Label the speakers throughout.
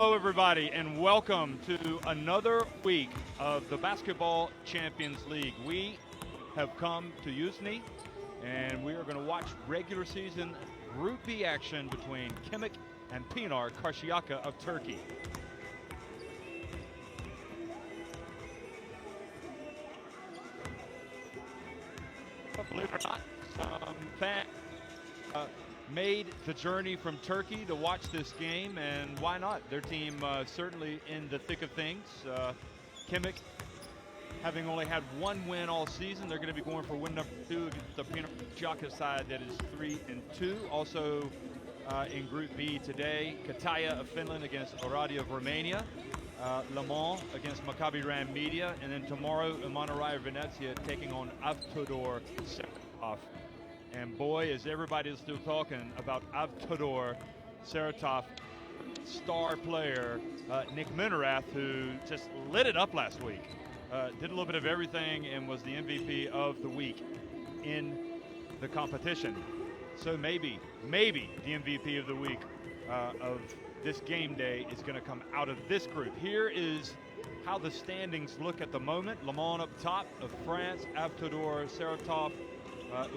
Speaker 1: Hello, everybody, and welcome to another week of the Basketball Champions League. We have come to Yuzhny, and we are going to watch regular season Group B action between Khimik and Pinar Karsiyaka of Turkey. Believe it or not, some fans made the journey from Turkey to watch this game, and why not? Their team certainly in the thick of things. Khimik, having only had one win all season, they're going to be going for win number 2 against the Pinar Karsiyaka side that is 3-2. Also in Group B today, Kataya of Finland against Oradea of Romania, Le Mans against Maccabi Ram Media, and then tomorrow Emanurai of Venezia taking on Avtodor Saratov. And boy, is everybody still talking about Avtodor Saratov star player Nick Minerath, who just lit it up last week. Did a little bit of everything and was the MVP of the week in the competition. So maybe the MVP of the week of this game day is going to come out of this group. Here is how the standings look at the moment. Le Mans up top of France, Avtodor Saratov,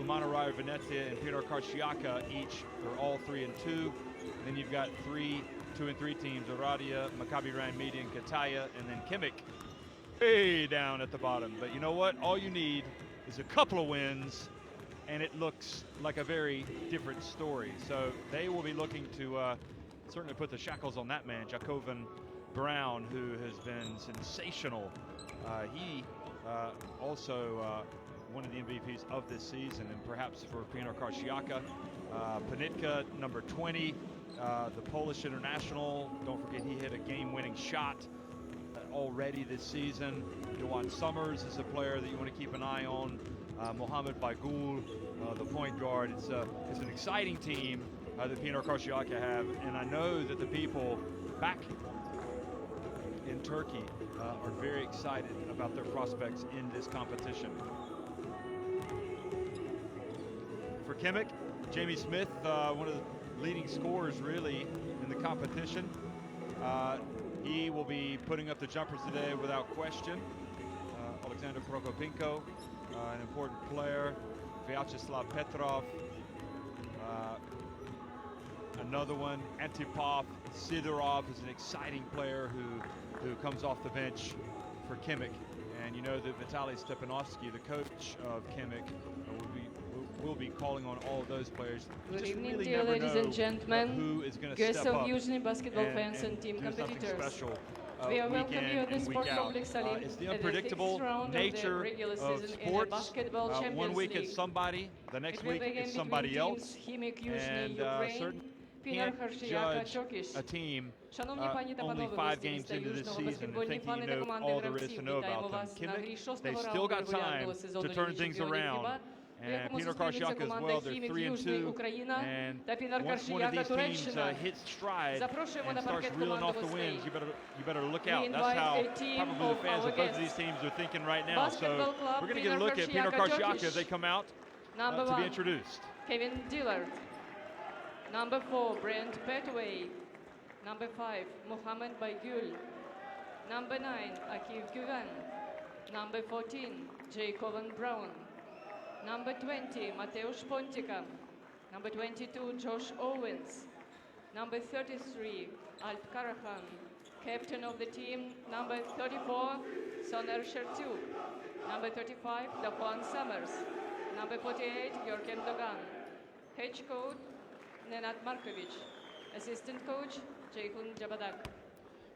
Speaker 1: Emanurai of Venezia and Pinar Karsiyaka each are all 3-2. And then you've got 3, 2 and 3 teams: Oradea, Maccabi Ram Media, and Kataya, and then Khimik way down at the bottom. But you know what? All you need is a couple of wins, and it looks like a very different story. So they will be looking to certainly put the shackles on that man, Jacovan Brown, who has been sensational. He also one of the MVPs of this season, and perhaps for Pinar Karsiyaka. Panitka, number 20, the Polish international. Don't forget he hit a game-winning shot already this season. Johan Summers is a player that you want to keep an eye on. Mohamed Baigul, the point guard. It's an exciting team that Pinar Karsiyaka have, and I know that the people back in Turkey are very excited about their prospects in this competition. For Khimik, Jamie Smith, one of the leading scorers really in the competition. He will be putting up the jumpers today without question. Alexander Prokopenko, an important player. Vyacheslav Petrov, another one. Antipov Sidorov is an exciting player who comes off the bench for Khimik. And you know that Vitaly Stepanovsky, the coach of Khimik, will be calling on all of those players.
Speaker 2: Good evening, dear ladies and gentlemen, guests of Yuzhny basketball fans and team competitors. We are welcoming you to the sport complex Salim
Speaker 1: It's the
Speaker 2: at the
Speaker 1: unpredictable
Speaker 2: 6th round
Speaker 1: nature
Speaker 2: of the regular
Speaker 1: of
Speaker 2: season in the
Speaker 1: sports.
Speaker 2: Basketball Champions
Speaker 1: One week
Speaker 2: League.
Speaker 1: it's somebody, the next
Speaker 2: It will
Speaker 1: week
Speaker 2: begin
Speaker 1: it's somebody
Speaker 2: between
Speaker 1: else.
Speaker 2: teams Khimik, Yuzhny,
Speaker 1: And
Speaker 2: Ukraine,
Speaker 1: certainly
Speaker 2: Pinar
Speaker 1: can't
Speaker 2: Karsiyaka,
Speaker 1: judge
Speaker 2: Turkish.
Speaker 1: a team
Speaker 2: Шановні пані та
Speaker 1: only
Speaker 2: панове,
Speaker 1: 5
Speaker 2: гості
Speaker 1: games
Speaker 2: міста
Speaker 1: into this
Speaker 2: Южного,
Speaker 1: season and
Speaker 2: баскетбольні
Speaker 1: thinking you
Speaker 2: фани та
Speaker 1: know
Speaker 2: команди
Speaker 1: all there is
Speaker 2: гравців.
Speaker 1: to know
Speaker 2: Вітаємо
Speaker 1: about them.
Speaker 2: вас на грі
Speaker 1: Khimik,
Speaker 2: 6-го
Speaker 1: they still
Speaker 2: раунду
Speaker 1: got time
Speaker 2: регулярного сезону
Speaker 1: to turn
Speaker 2: Ліги
Speaker 1: things
Speaker 2: Чемпіонів
Speaker 1: around.
Speaker 2: ФІБА, в
Speaker 1: And
Speaker 2: якому
Speaker 1: Pinar
Speaker 2: зустрінуться
Speaker 1: Karsiyaka as
Speaker 2: команди
Speaker 1: well, they're
Speaker 2: Khimik,
Speaker 1: 3-2.
Speaker 2: Южний, Україна та Pinar
Speaker 1: And once one of
Speaker 2: Karsiyaka,
Speaker 1: these teams
Speaker 2: Туреччина.
Speaker 1: hits stride
Speaker 2: Запрошуємо
Speaker 1: and
Speaker 2: на
Speaker 1: starts
Speaker 2: паркет
Speaker 1: reeling
Speaker 2: команду
Speaker 1: off the
Speaker 2: гостей.
Speaker 1: wins, you better look
Speaker 2: We
Speaker 1: out. That's
Speaker 2: invite
Speaker 1: how
Speaker 2: a team
Speaker 1: probably the
Speaker 2: of
Speaker 1: fans
Speaker 2: our
Speaker 1: of both of these
Speaker 2: guests.
Speaker 1: teams are thinking right now. So
Speaker 2: Basketball club,
Speaker 1: we're going to get a
Speaker 2: Pinar
Speaker 1: look at Pinar
Speaker 2: Karsiyaka,
Speaker 1: Karsiyaka as they
Speaker 2: Turkish.
Speaker 1: come out
Speaker 2: Number
Speaker 1: to be
Speaker 2: 1,
Speaker 1: introduced.
Speaker 2: Kevin Dillard. Number 4, Brent Petway. Number 5, Mohamed Baigul. Number 9, Akif Güven. Number 14, Jacovan Brown. Number 20, Mateusz Pontica. Number 22, Josh Owens. Number 33, Alp Karahan. Captain of the team, number 34, Soner Shertu. Number 35, Daquan Summers. Number 48, Görkem Dogan. Head coach, Nenad Markovic. Assistant coach, Ceyhun Jabadak.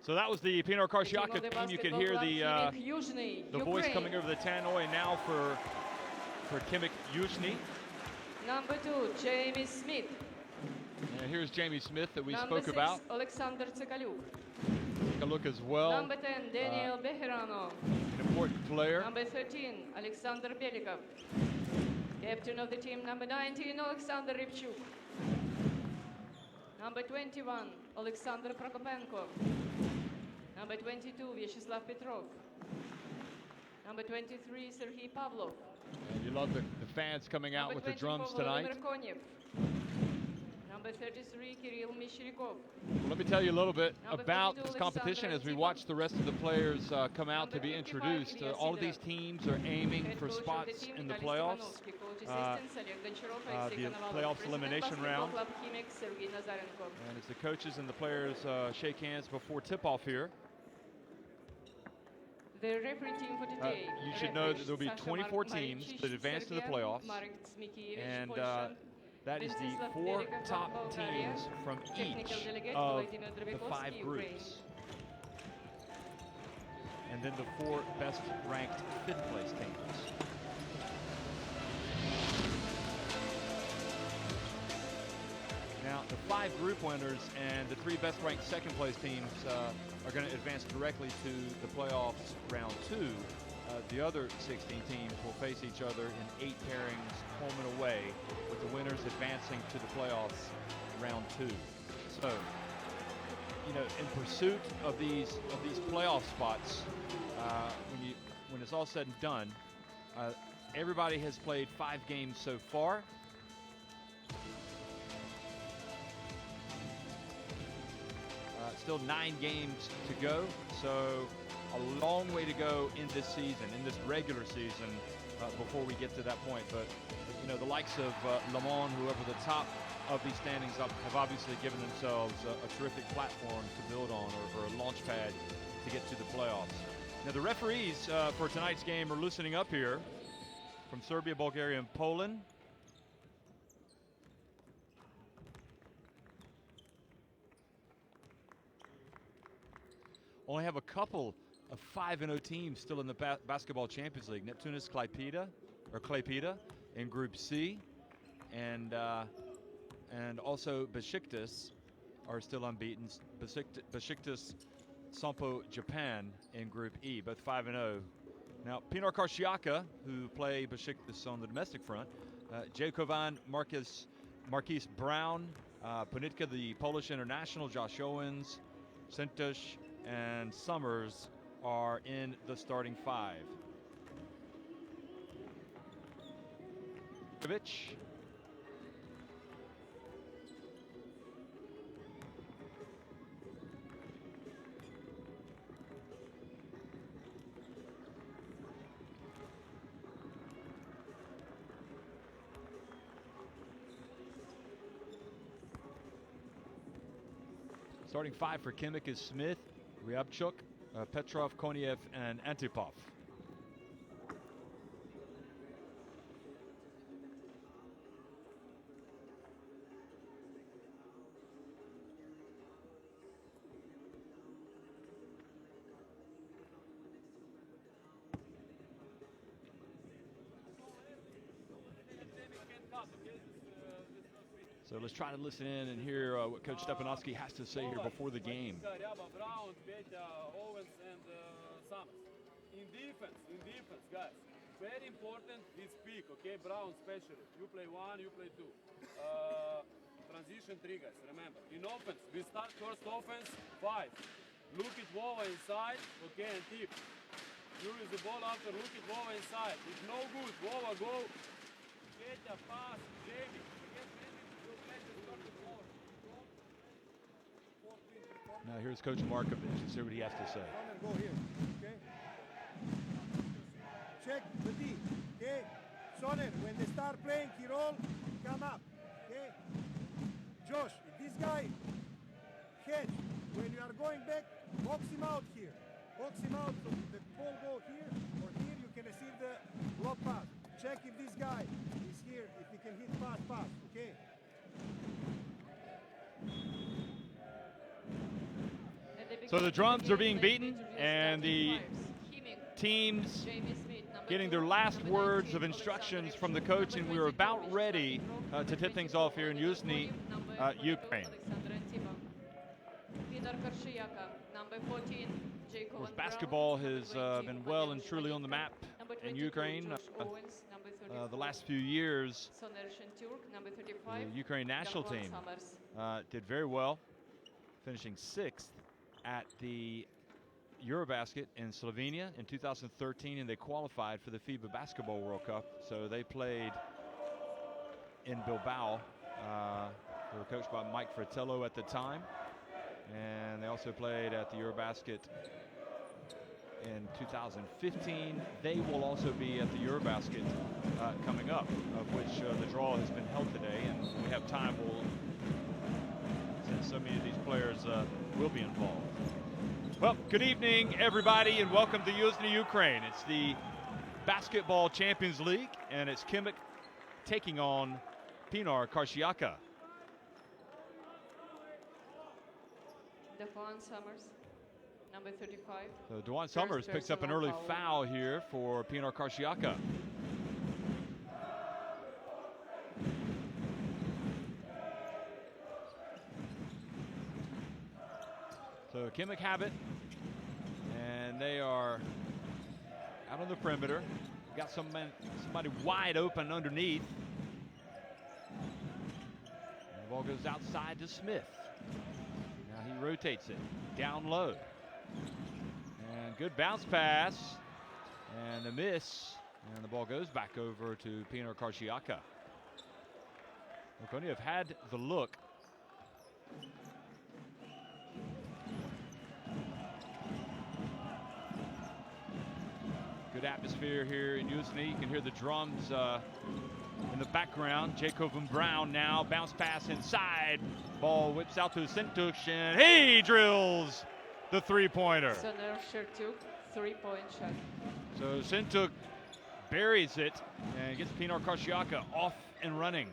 Speaker 1: So that was the Pinar Karsiyaka
Speaker 2: The
Speaker 1: team. You can
Speaker 2: basketball
Speaker 1: hear
Speaker 2: club Khimik, Yuzhny,
Speaker 1: the voice
Speaker 2: Ukraine.
Speaker 1: coming over the tannoy now for Khimik Yuzhny.
Speaker 2: Number 2, Jamie Smith.
Speaker 1: And here's Jamie Smith that we
Speaker 2: Number
Speaker 1: spoke
Speaker 2: 6,
Speaker 1: about.
Speaker 2: Alexander Tsekaluk.
Speaker 1: Take a look as well.
Speaker 2: Number 10, Daniel Beherano.
Speaker 1: An important player.
Speaker 2: Number 13, Alexander Belikov. Captain of the team, number 19, Alexander Rybchuk. Number 21, Alexander Prokopenko. Number 22, Vyacheslav Petrov. Number 23, Sergei Pavlov.
Speaker 1: And you love the fans coming out
Speaker 2: Number
Speaker 1: with the
Speaker 2: 24,
Speaker 1: drums tonight.
Speaker 2: Volodymyr Konev. Number 33, Kirill Mishrikov.
Speaker 1: Well, let me tell you a little bit
Speaker 2: Number
Speaker 1: about
Speaker 2: 42,
Speaker 1: this competition as we
Speaker 2: Alexander
Speaker 1: watch the rest of the players come out to
Speaker 2: Number
Speaker 1: be
Speaker 2: 55,
Speaker 1: introduced.
Speaker 2: Ilya
Speaker 1: All of
Speaker 2: Sidorov.
Speaker 1: these teams are aiming
Speaker 2: Head
Speaker 1: for
Speaker 2: coach of the
Speaker 1: spots
Speaker 2: team,
Speaker 1: in the
Speaker 2: Vitaly
Speaker 1: playoffs.
Speaker 2: Stepanovsky. Coach assistants, Oleg Goncharov, Alexei
Speaker 1: The
Speaker 2: Konovalov.
Speaker 1: playoffs
Speaker 2: President
Speaker 1: elimination
Speaker 2: Basketball
Speaker 1: round.
Speaker 2: Club Khimik, Sergei Nazarenko.
Speaker 1: And as the coaches and the players shake hands before tip-off here,
Speaker 2: The referee team for today.
Speaker 1: you should know that
Speaker 2: referees
Speaker 1: there will be
Speaker 2: Sasha
Speaker 1: 24
Speaker 2: Mar-
Speaker 1: teams
Speaker 2: Marincic,
Speaker 1: that advance to the
Speaker 2: Serbia,
Speaker 1: playoffs.
Speaker 2: Marek Dzmikiewicz,
Speaker 1: And
Speaker 2: Polska,
Speaker 1: that is the
Speaker 2: Ventsislav
Speaker 1: 4
Speaker 2: Terikov,
Speaker 1: top
Speaker 2: Bulgaria,
Speaker 1: teams from
Speaker 2: technical
Speaker 1: each
Speaker 2: delegate
Speaker 1: of
Speaker 2: Vladimir
Speaker 1: the
Speaker 2: Drobikovsky,
Speaker 1: 5
Speaker 2: Ukraine.
Speaker 1: groups. And then the 4 best ranked 5th place teams. Now, the 5 group winners and the 3 best ranked 2nd place teams are going to advance directly to the playoffs round 2. The other 16 teams will face each other in 8 pairings home and away, with the winners advancing to the playoffs round 2. So, you know, in pursuit of these playoff spots, when it's all said and done, everybody has played 5 games so far. Still 9 games to go, so a long way to go in this season, in this regular season, before we get to that point. But you know, the likes of Le Mans, whoever the top of these standings up, have obviously given themselves a terrific platform to build on, or a launch pad to get to the playoffs. Now the referees for tonight's game are loosening up here from Serbia, Bulgaria, and Poland. Only have a couple of 5-0 teams still in the Basketball Champions League. Neptunis Klaipeda in Group C, and also Besiktas are still unbeaten. Besiktas Sampo Japan in Group E, both 5-0. Now Pinar Karsiyaka, who play Besiktas on the domestic front, Jakovan Marquise Brown, Ponitka, the Polish international, Josh Owens, Sintush, and Summers are in the starting 5. Starting 5 for Khimik is Smith, Ryabchuk, Petrov, Koniev, and Antipov. So let's try to listen in and hear what Coach Stepanovsky has to say here before the game.
Speaker 3: In defense, guys, very important this pick, okay? Brown especially. You play 1, you play 2. Transition 3, guys, remember. In offense, we start first offense, 5. Look at Vova inside, okay, and tip. You use the ball after, look at Vova inside. If no good, Vova go. Get a pass, Jamie.
Speaker 1: Now here's Coach Markovic. Let's see what he has to say.
Speaker 4: Go here, okay? Check the D, okay? Soner, when they start playing Kirol, come up, okay? Josh, if this guy catch, when you are going back, box him out here. Box him out so the ball go here, or here you can receive the lob pass. Check if this guy is here, if he can hit pass, okay?
Speaker 1: So the drums are being beaten, and the teams getting their last words of instructions from the coach, and we're about ready to tip things off here in Yuzhny, Ukraine.
Speaker 2: Pinar Karsiyaka, number 14,
Speaker 1: Of course, basketball has been well and truly on the map in Ukraine. The last few years, the Ukraine national team did very well, finishing 6th at the Eurobasket in Slovenia in 2013, and they qualified for the FIBA Basketball World Cup. So they played in Bilbao They were coached by Mike Fratello at the time. And they also played at the Eurobasket in 2015. They will also be at the Eurobasket coming up, of which the draw has been held today. And when we have time, since so many of these players will be involved. Well, good evening, everybody, and welcome to Yuzhny, Ukraine. It's the Basketball Champions League, and it's Khimik taking on Pinar Karsiyaka.
Speaker 2: Dewan Summers, number 35.
Speaker 1: So Dewan Summers picks up an early foul here for Pinar Karsiyaka. So Khimik have it, and they are out on the perimeter. Got somebody wide open underneath. And the ball goes outside to Smith. Now he rotates it down low. And good bounce pass. And a miss. And the ball goes back over to Pinar Karsiyaka. Koniev had the look. Good atmosphere here in Yuzhny. You can hear the drums in the background. Jacob and Brown now. Bounce pass inside. Ball whips out to Sintuk, and he drills the three-pointer.
Speaker 2: So now Shertuk, 3-point shot.
Speaker 1: So Sintuk buries it and gets Pinar Karsiyaka off and running.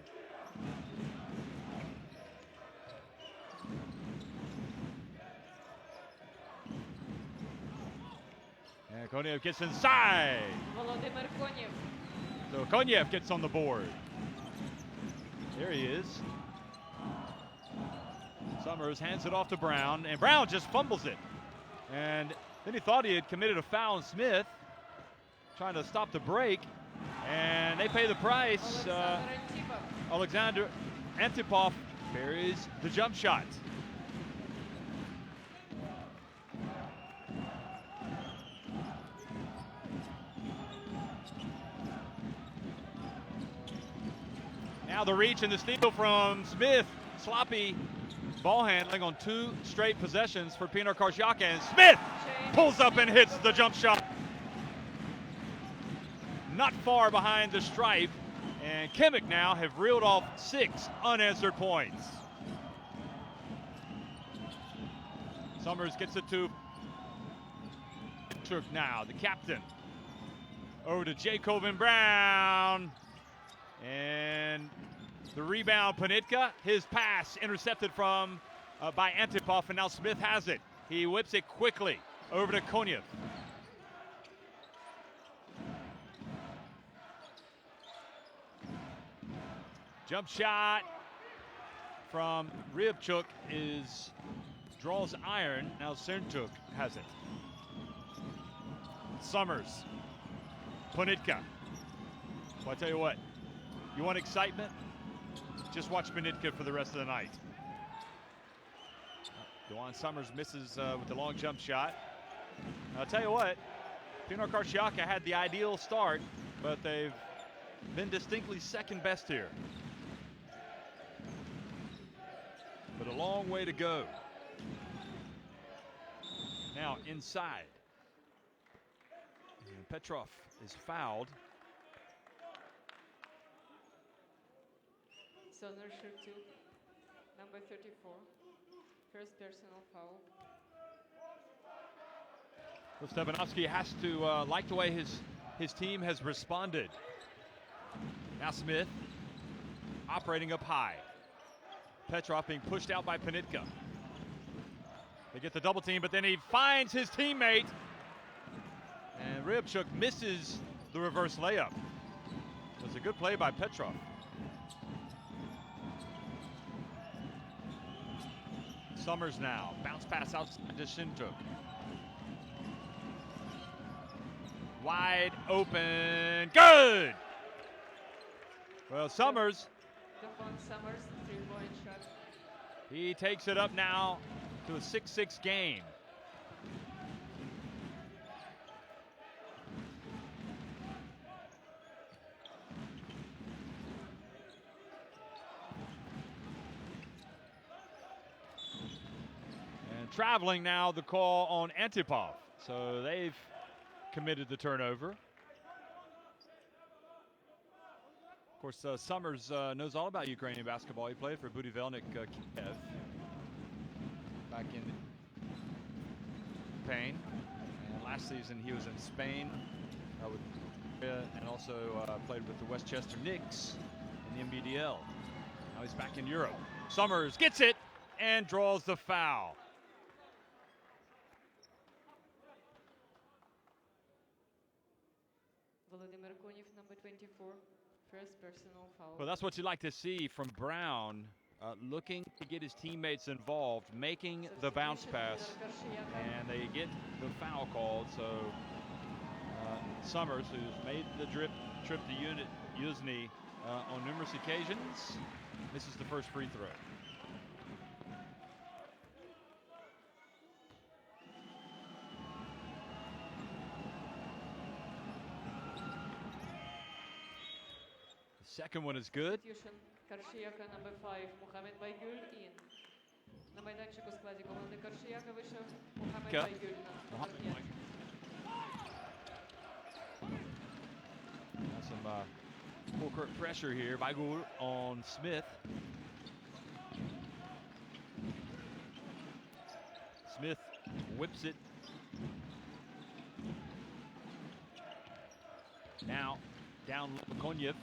Speaker 1: And Koniev gets inside.
Speaker 2: Volodymyr Koniev.
Speaker 1: So Koniev gets on the board. There he is. Summers hands it off to Brown, and Brown just fumbles it. And then he thought he had committed a foul on Smith, trying to stop the break, and they pay the price. Alexander Antipov buries the jump shot. Now the reach and the steal from Smith. Sloppy ball handling on two straight possessions for Pinar Karsiyaka, and Smith pulls up and hits the jump shot. Not far behind the stripe, and Khimik now have reeled off 6 unanswered points. Summers gets it to Turk now, the captain. Over to Jacob and Brown. And the rebound, Panitka. His pass intercepted by Antipov, and now Smith has it. He whips it quickly over to Koniev. Jump shot from Ryabchuk draws iron. Now Serntuk has it. Summers, Panitka. Well, I tell you what, you want excitement? Just watch Panitka for the rest of the night. Dewan Summers misses with the long jump shot. I'll tell you what, Pinar Karsiyaka had the ideal start, but they've been distinctly second best here. But a long way to go. Now inside. And Petrov is fouled.
Speaker 2: Soner Shertuk, number 34. First personal foul.
Speaker 1: Well, Stepanovsky has to like the way his team has responded. Now Smith operating up high. Petrov being pushed out by Panitka. They get the double team, but then he finds his teammate. And Ryabchuk misses the reverse layup. So it's a good play by Petrov. Summers now. Bounce pass outside to Shintuk. Wide open. Good! Well, Summers.
Speaker 2: Dewan Summers, 3-point shot.
Speaker 1: He takes it up now to a 6-6 game. traveling now, the call on Antipov. So they've committed the turnover. Of course, Summers knows all about Ukrainian basketball. He played for Budivelnyk Kiev back in Spain. And last season he was in Spain with and also played with the Westchester Knicks in the NBDL. Now he's back in Europe. Summers gets it and draws the foul.
Speaker 2: Volodymyr Konyev, number 24, first personal foul.
Speaker 1: Well, that's what you like to see from Brown, looking to get his teammates involved, making the bounce pass, and they get the foul called. So Summers, who's made the trip to Yuzhny on numerous occasions, misses the first free throw. The second one is good.
Speaker 2: Karsiyaka, number 5, Mohamed Baygul in. На майданчику в складі команди Карсіяка вийшов Mohamed Baygul на номер 5.
Speaker 1: Some full court pressure here. Baygul on Smith. Smith whips it. Now down Konyev.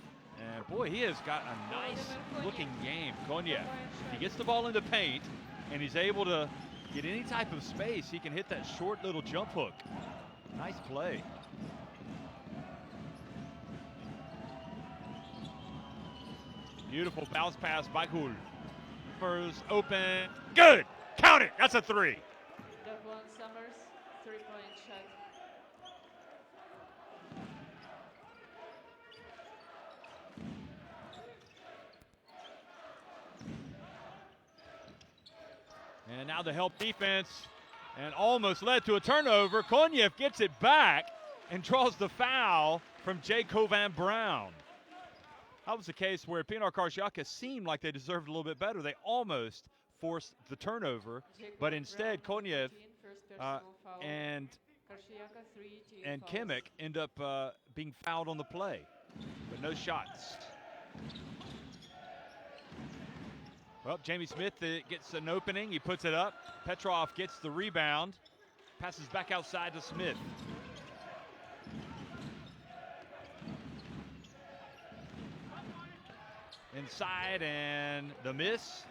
Speaker 1: And boy, he has got a nice looking game. Konyev. If he gets the ball in the paint and he's able to get any type of space, he can hit that short little jump hook. Nice play. Beautiful bounce pass by Baygul. First open. Good. Count it. That's a three.
Speaker 2: Devon Summers, 3-point shot.
Speaker 1: And now the help defense, and almost led to a turnover. Konyev gets it back and draws the foul from Jacovan Brown. That was the case where Pinar Karsiyaka seemed like they deserved a little bit better. They almost forced the turnover, but instead Konyev and Khimik end up being fouled on the play, but no shots. Well, Jamie Smith gets an opening. He puts it up. Petrov gets the rebound. Passes back outside to Smith. Inside, and the miss.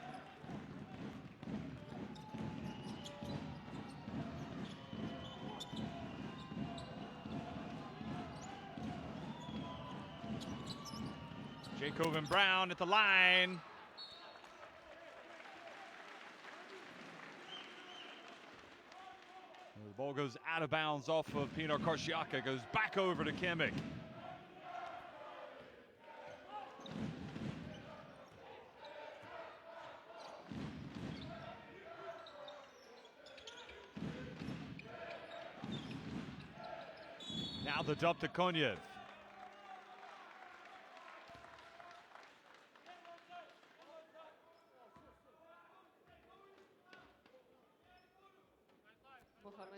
Speaker 1: Jacovan Brown at the line. The ball goes out of bounds off of Pinar Karsiyaka, goes back over to Khimik. Now the dump to Konyev.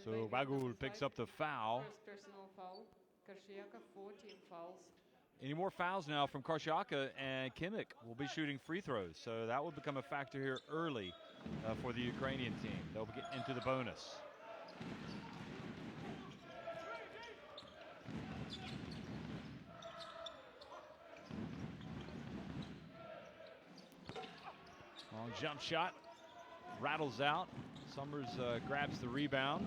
Speaker 1: So Baygul picks up the foul.
Speaker 2: First personal foul. Karsiyaka, 14 fouls.
Speaker 1: Any more fouls now from Karsiyaka, and Khimik will be shooting free throws. So that will become a factor here early for the Ukrainian team. They'll get into the bonus. Long jump shot, rattles out. Summers grabs the rebound.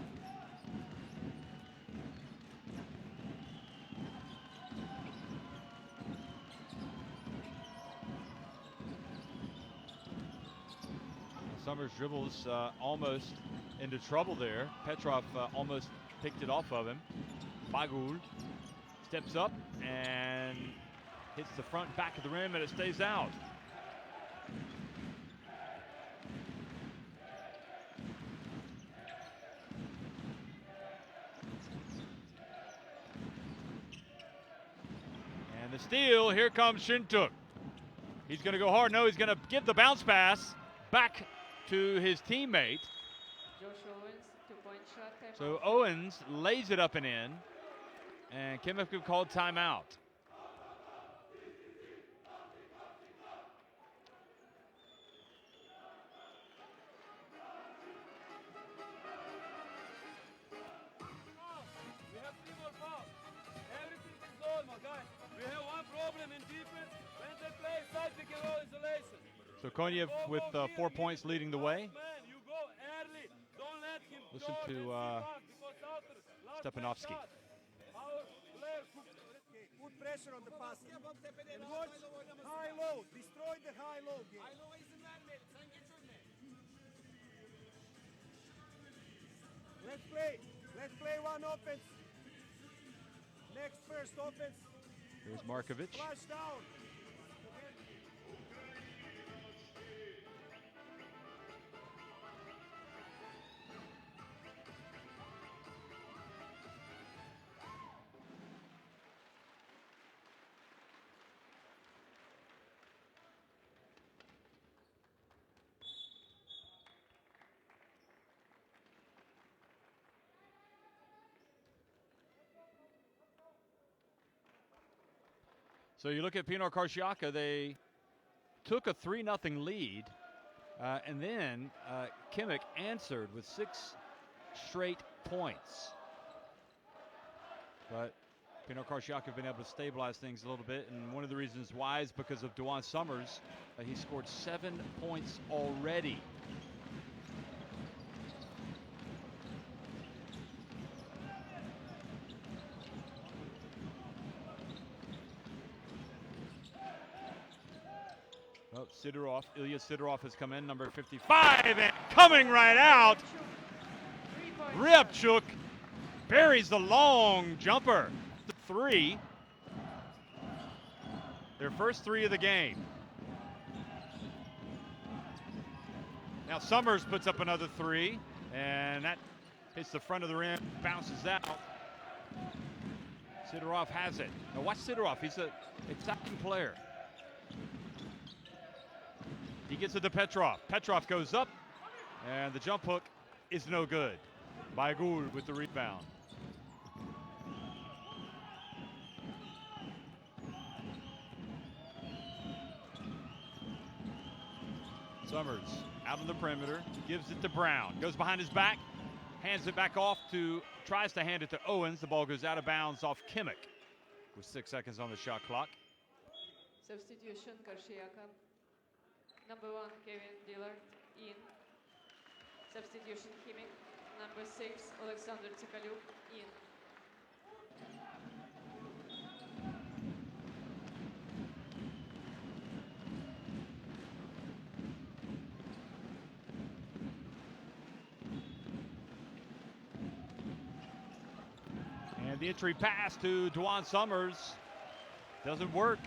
Speaker 1: Summers dribbles almost into trouble there. Petrov almost picked it off of him. Baygul steps up and hits the front back of the rim, and it stays out. The steal, here comes Shintuk. He's going to go hard. No, he's going to give the bounce pass back to his teammate.
Speaker 2: Joshua
Speaker 1: So Owens lays it up and in, and Khimik called timeout.
Speaker 3: We have 3 more fouls. Everything is normal, guys. We have one problem in defense. When they play side pick and roll isolation.
Speaker 1: So Konev with 4 points leading the way.
Speaker 3: Man, you go early. Don't let him
Speaker 1: Listen
Speaker 3: throw
Speaker 1: to,
Speaker 3: and see back because after last
Speaker 1: Stepanovsky.
Speaker 3: shot, our player could
Speaker 4: Okay, put pressure on the passes. And watch high-low. Destroy the high-low game. Let's play. Let's play one offense. Next first offense.
Speaker 1: Here's Markovic.
Speaker 4: Flash down.
Speaker 1: So you look at Pinar Karsiyaka, they took a 3-0 lead, and then Khimik answered with 6 straight points. But Pinar Karsiyaka have been able to stabilize things a little bit, and one of the reasons why is because of Duan Summers. He scored 7 points already. Oh, Sidorov, Ilya Sidorov has come in, number 55, and coming right out, Ryabchuk buries the long jumper. 3. Their first 3 of the game. Now Summers puts up another 3, and that hits the front of the rim, bounces out. Sidorov has it. Now watch Sidorov, he's an attacking player. He gets it to Petrov. Petrov goes up, and the jump hook is no good. Baigul with the rebound. Summers out on the perimeter, gives it to Brown. Goes behind his back, hands it back off tries to hand it to Owens. The ball goes out of bounds off Khimik with 6 seconds on the shot clock.
Speaker 2: Substitution Karsiyaka. Number 1, Kevin Dillard, in. Substitution Khimik. Number 6, Alexander Tsikaliuk, in.
Speaker 1: And the entry pass to Duan Summers doesn't work.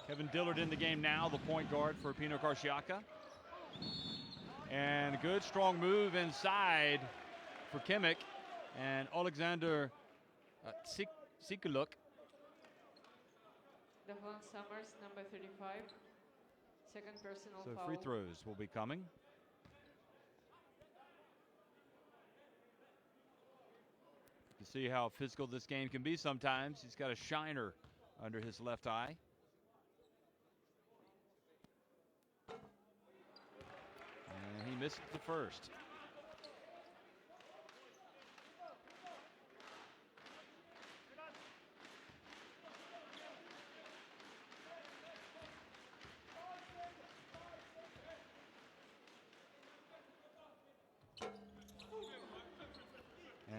Speaker 1: Kevin Dillard in the game now, the point guard for Pinar Karsiyaka. And a good strong move inside for Khimik. And Alexander Tsikaliuk.
Speaker 2: Duan Summers, number 35. Second personal
Speaker 1: So
Speaker 2: foul.
Speaker 1: free throws will be coming. You see how physical this game can be sometimes. He's got a shiner under his left eye. And he missed the first.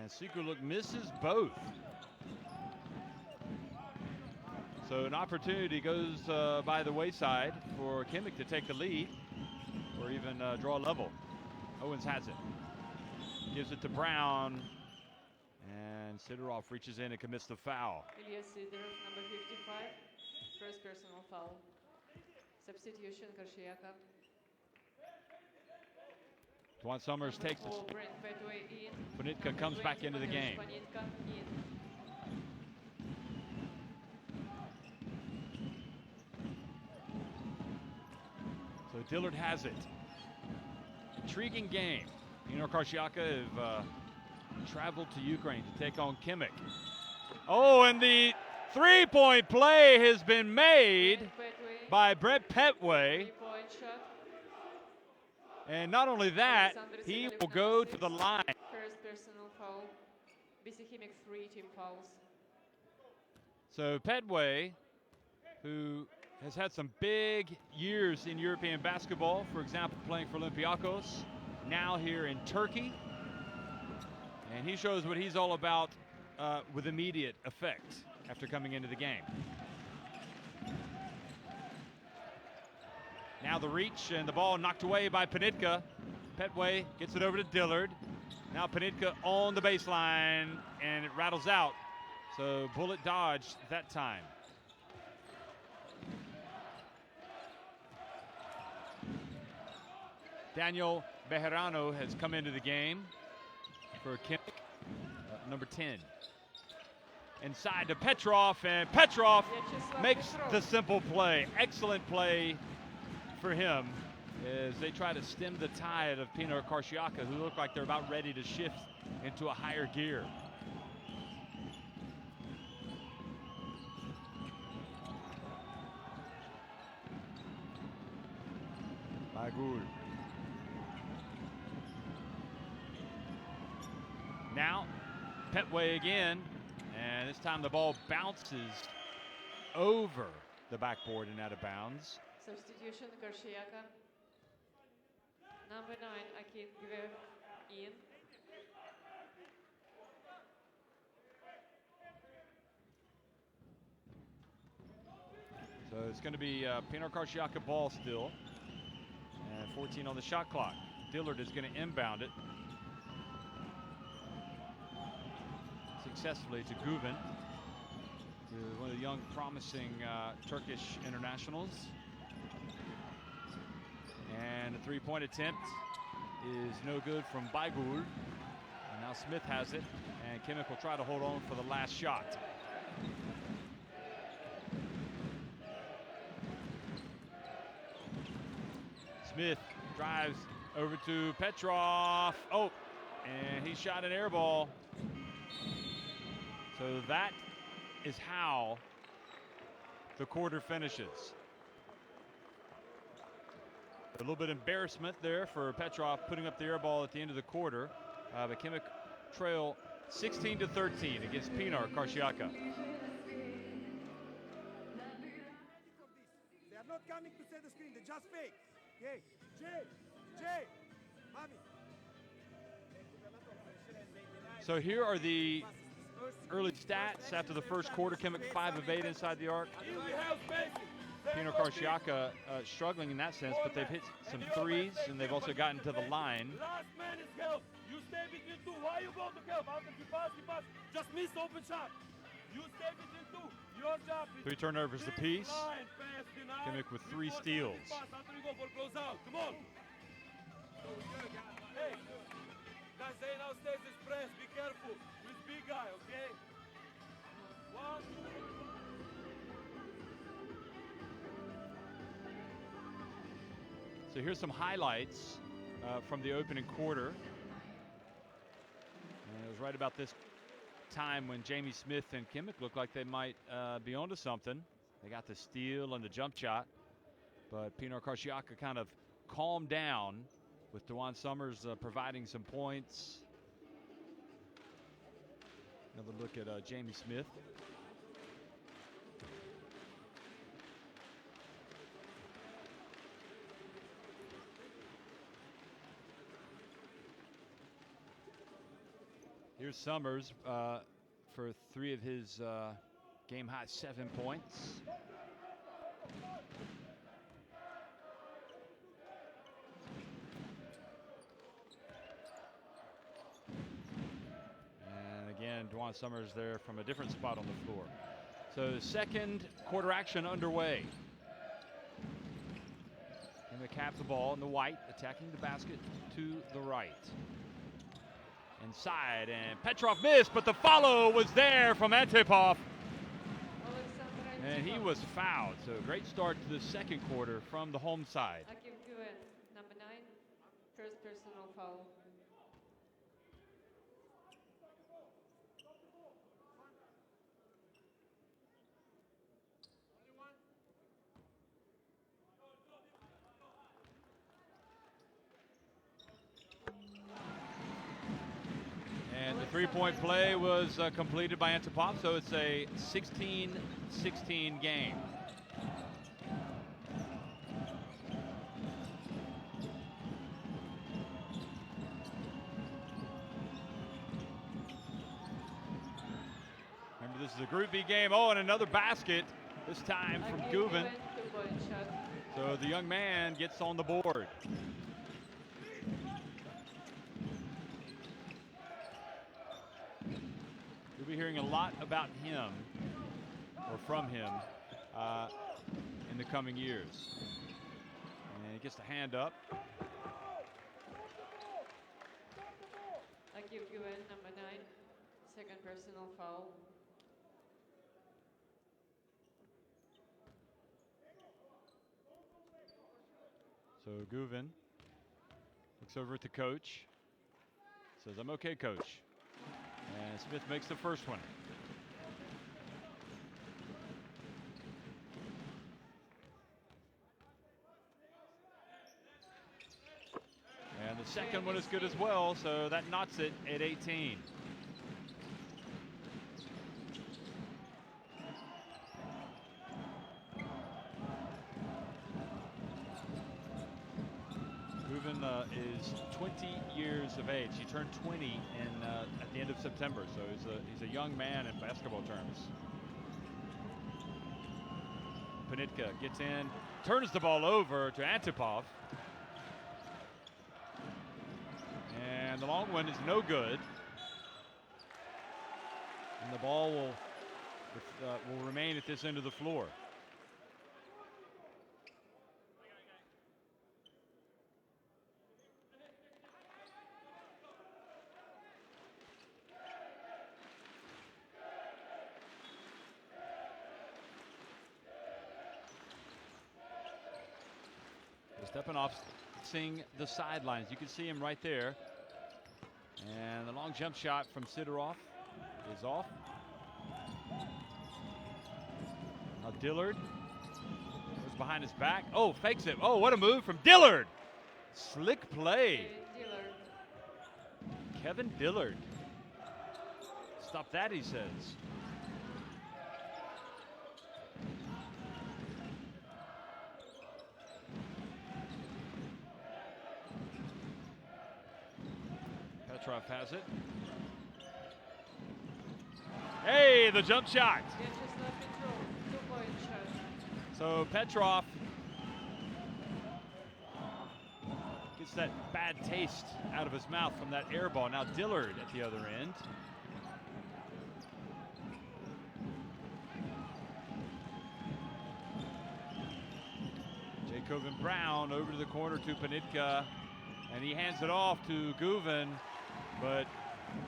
Speaker 1: And Tsikaliuk misses both. So an opportunity goes by the wayside for Khimik to take the lead or even draw level. Owens has it. Gives it to Brown. And Sidorov reaches in and commits the foul.
Speaker 2: Ilya Sidorov, number 55. First personal foul. Substitution Karsiyaka.
Speaker 1: Duan Summers
Speaker 2: Number
Speaker 1: takes
Speaker 2: 4,
Speaker 1: it.
Speaker 2: Brent Petway, in.
Speaker 1: Ponitka
Speaker 2: Number
Speaker 1: comes back
Speaker 2: 20,
Speaker 1: into the
Speaker 2: Mateusz
Speaker 1: game.
Speaker 2: Ponitka, in.
Speaker 1: So Dillard has it. Intriguing game. Pinar Karsiyaka have traveled to Ukraine to take on Khimik. Oh, and the three-point play has been made by Brett Petway.
Speaker 2: Three-point shot.
Speaker 1: And not only that, he will go to the line.
Speaker 2: First personal foul. BC Khimik 3 team fouls.
Speaker 1: So Petway, who has had some big years in European basketball, for example, playing for Olympiacos, now here in Turkey. And he shows what he's all about with immediate effect after coming into the game. Now the reach and the ball knocked away by Panitka. Petway gets it over to Dillard. Now Panitka on the baseline and it rattles out. So bullet dodged that time. Daniel Bejarano has come into the game for Khimik, number 10. Inside to Petrov, and Petrov makes the simple play. Excellent play for him as they try to stem the tide of Pinar Karsiyaka, who look like they're about ready to shift into a higher gear. Bagul. Now, Petway again, and this time the ball bounces over the backboard and out of bounds.
Speaker 2: Substitution Karsiyaka. Number 9, Akin Gvev in.
Speaker 1: So it's going to be Pinar Karsiyaka ball still, and 14 on the shot clock. Dillard is going to inbound it successfully to Guven, one of the young promising Turkish internationals. And a three-point attempt is no good from Baygul. And now Smith has it, and Khimik will try to hold on for the last shot. Smith drives over to Petrov. Oh, and he shot an air ball. So that is how the quarter finishes. A little bit of embarrassment there for Petrov putting up the air ball at the end of the quarter. But Khimik trail 16-13 against Pinar Karsiyaka.
Speaker 4: They are not coming to set the screen, they just fake. Okay, Jay, Mami.
Speaker 1: So here are the early stats after the first quarter. Khimik 5 of 8 inside the arc. Pinar Karsiyaka struggling in that sense, but they've hit some threes and they've also gotten to the line.
Speaker 3: Last man is help. You stay between two. Why you go to help? After he pass. Just miss open shot. You stay between two. Your job is
Speaker 1: 3 turnovers apiece. Khimik with 3 steals.
Speaker 3: After you go for close out. Come on. Hey, guys, they now stays this press. Be careful with big guy, okay? 1.
Speaker 1: So here's some highlights from the opening quarter. And it was right about this time when Jamie Smith and Khimik looked like they might be onto something. They got the steal and the jump shot, but Pinar Karsiyaka kind of calmed down with Dewan Summers providing some points. Another look at Jamie Smith. Here's Summers for 3 of his game-high 7 points. And again, Dewan Summers there from a different spot on the floor. So second quarter action underway. And they cap the ball in the white, attacking the basket to the right. Inside, and Petrov missed, but the follow was there from Antipov. And he was fouled. So great start to the second quarter from the home side.
Speaker 2: Akin Gvev, number 9, first personal foul.
Speaker 1: Three-point play was completed by Antipov, so it's a 16-16 game. Remember, this is a Group B game. Oh, and another basket, this time from Guven. So the young man gets on the board. You'll be hearing a lot about him, or from him, in the coming years. And he gets the hand up.
Speaker 2: I give you number 9, second personal foul.
Speaker 1: So Guven looks over at the coach, says, "I'm okay, coach." And Smith makes the first one. And the second one is good as well, so that knots it at 18. Guven is 20 years of age. He turned 20 at the end of September, so he's a young man in basketball terms. Panitka gets in, turns the ball over to Antipov. And the long one is no good. And the ball will remain at this end of the floor. Stepanov seeing the sidelines. You can see him right there. And the long jump shot from Sidorov is off. Now Dillard goes behind his back. Oh, fakes it. Oh, what a move from Dillard. Slick play. Kevin Dillard. Stop that, he says. Petrov has it. Hey, the jump shot. So Petrov gets that bad taste out of his mouth from that air ball. Now Dillard at the other end. Jacob and Brown over to the corner to Panitka, and he hands it off to Guven, but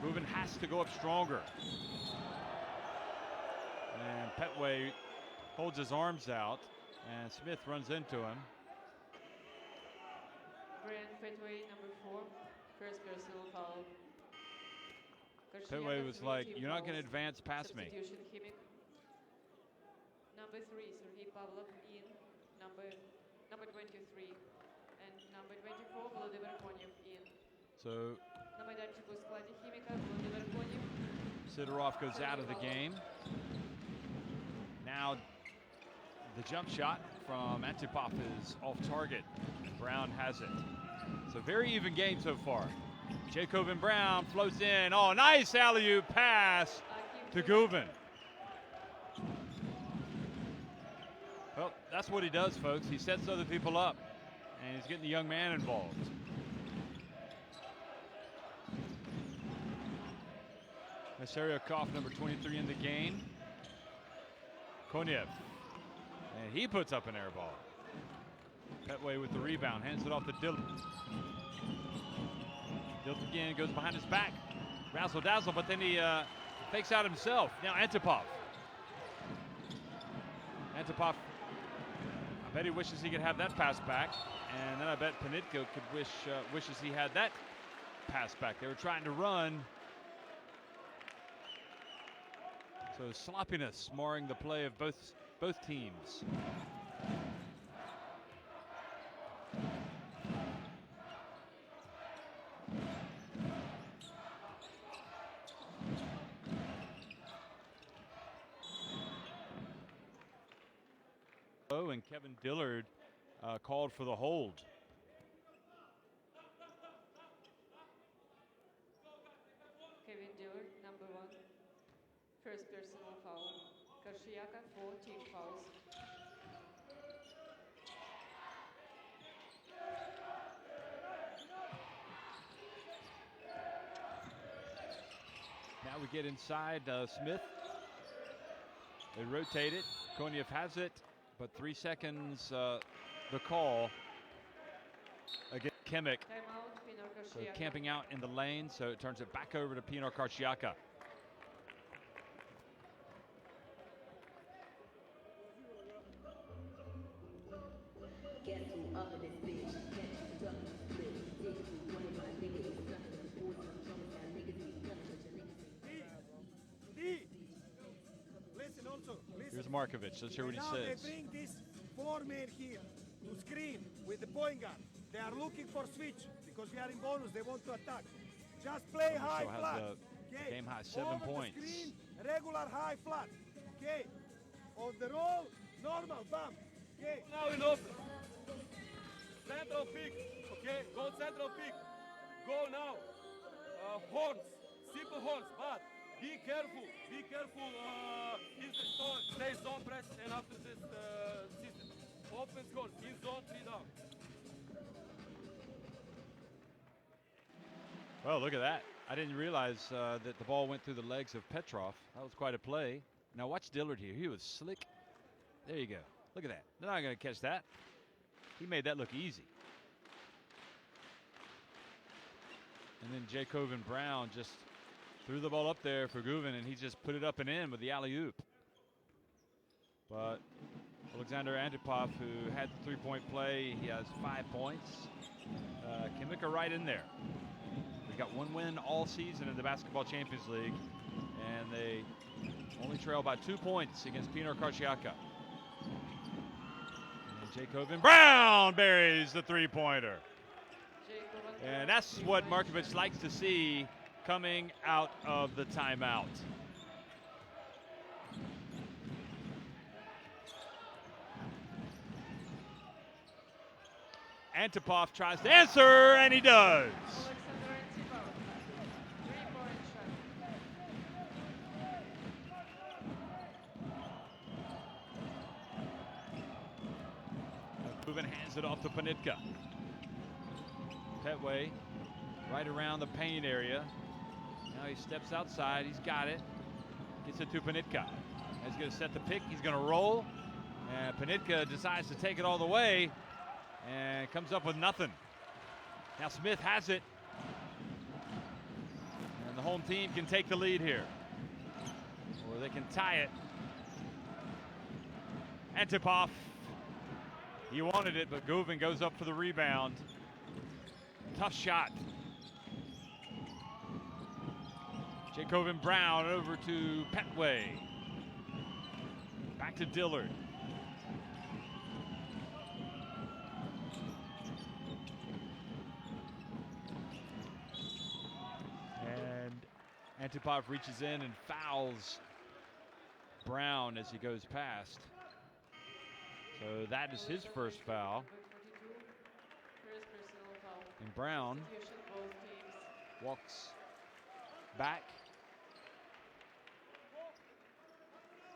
Speaker 1: Guven has to go up stronger. And Petway holds his arms out, and Smith runs into him.
Speaker 2: Brand Petway, number 4, first personal foul.
Speaker 1: Petway was like, "You're not going to advance past me."
Speaker 2: Substitution, Khimik. Number 3, Sergei Pavlov in. Number 23. And number 24, Volodymyr Konyev in.
Speaker 1: So
Speaker 2: На майданчику у складі Хіміка Володимир Конєв.
Speaker 1: Sidorov goes out of the game. Now the jump shot from Antipov is off target, and Brown has it. It's a very even game so far. Jacob and Brown floats in. Oh, nice alley-oop pass to Guven. Well, that's what he does, folks. He sets other people up, and he's getting the young man involved. Karsiyaka, number 23 in the game. Konyev, and he puts up an air ball. Petway with the rebound, hands it off to Dillard. Dillard again goes behind his back. Razzle dazzle, but then he fakes out himself. Now Antipov. Antipov, I bet he wishes he could have that pass back. And then I bet Panitka could wishes he had that pass back. They were trying to run. So sloppiness marring the play of both teams. And Kevin Dillard called for the hold.
Speaker 2: Kevin Dillard, number 1. First personal foul. Karsiyaka, 4 team fouls.
Speaker 1: Now we get inside Smith. They rotate it. Konev has it, but 3 seconds the call against Khimik.
Speaker 2: Timeout, Pinar
Speaker 1: So
Speaker 2: Karsiyaka.
Speaker 1: camping out in the lane, so it turns it back over to Pinar Karsiyaka.
Speaker 4: Listen also, listen.
Speaker 1: Here's Markovic. Let's hear what he
Speaker 4: Now
Speaker 1: says.
Speaker 4: they bring these 4 men here to screen with the point guard. They are looking for switch because we are in bonus. They want to attack. Just play high
Speaker 1: has
Speaker 4: flat.
Speaker 1: a
Speaker 4: Okay.
Speaker 1: game high 7
Speaker 4: Over the
Speaker 1: points.
Speaker 4: screen, regular high flat. Okay. On the roll, normal bump. Okay.
Speaker 3: Now in open. Central pick. Okay, go central pick. Go now. Horns. Simple horns, but be careful. Be careful. Stay zone press and after this system. Open score. In zone 3 down.
Speaker 1: Well, look at that. I didn't realize that the ball went through the legs of Petrov. That was quite a play. Now watch Dillard here. He was slick. There you go. Look at that. They're not going to catch that. He made that look easy. And then Jacob and Brown just threw the ball up there for Guven, and he just put it up and in with the alley-oop. But Alexander Antipov, who had the three-point play, he has 5 points. Khimik are right in there. They got 1 win all season in the Basketball Champions League, and they only trail by 2 points against Pinar Karsiyaka. And Jacob and Brown buries the three-pointer. And that's what Markovic likes to see coming out of the timeout. Antipov tries to answer, and he does.
Speaker 2: Alexander Antipov, 3-point shot.
Speaker 1: Guven hands it off to Panitka. Petway right around the paint area. Now he steps outside. He's got it. Gets it to Panitka. He's going to set the pick. He's going to roll. And Panitka decides to take it all the way and comes up with nothing. Now Smith has it. And the home team can take the lead here. Or they can tie it. Antipov. He wanted it, but Guven goes up for the rebound. Tough shot. Jacob and Brown over to Petway. Back to Dillard. And Antipov reaches in and fouls Brown as he goes past. So that is his first foul.
Speaker 2: First personal foul.
Speaker 1: And Brown
Speaker 2: Execution, both teams.
Speaker 1: walks back.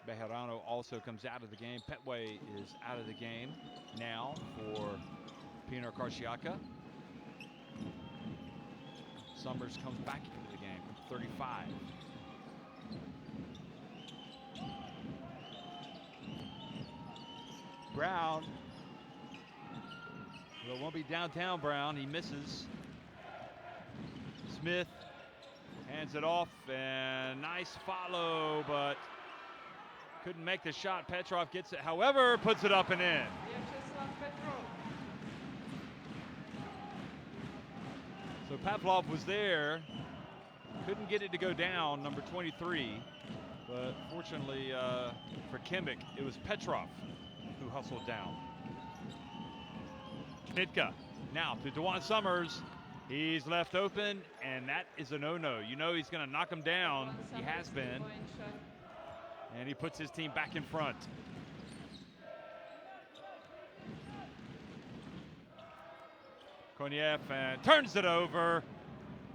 Speaker 1: Bejarano also comes out of the game. Petway is out of the game now for Pinar Karsiyaka. Summers comes back into the game with 35. Brown. Well, it won't be downtown Brown. He misses. Smith hands it off, and nice follow, but couldn't make the shot. Petrov gets it, however, puts it up and in.
Speaker 2: Vyacheslav Petrov.
Speaker 1: So Pavlov was there, couldn't get it to go down, number 23, but fortunately for Khimik, it was Petrov who hustled down. Nitka now to Dewan Summers. He's left open, and that is a no-no. You know he's going to knock him down. He has been. And he puts his team back in front. Koniev and turns it over.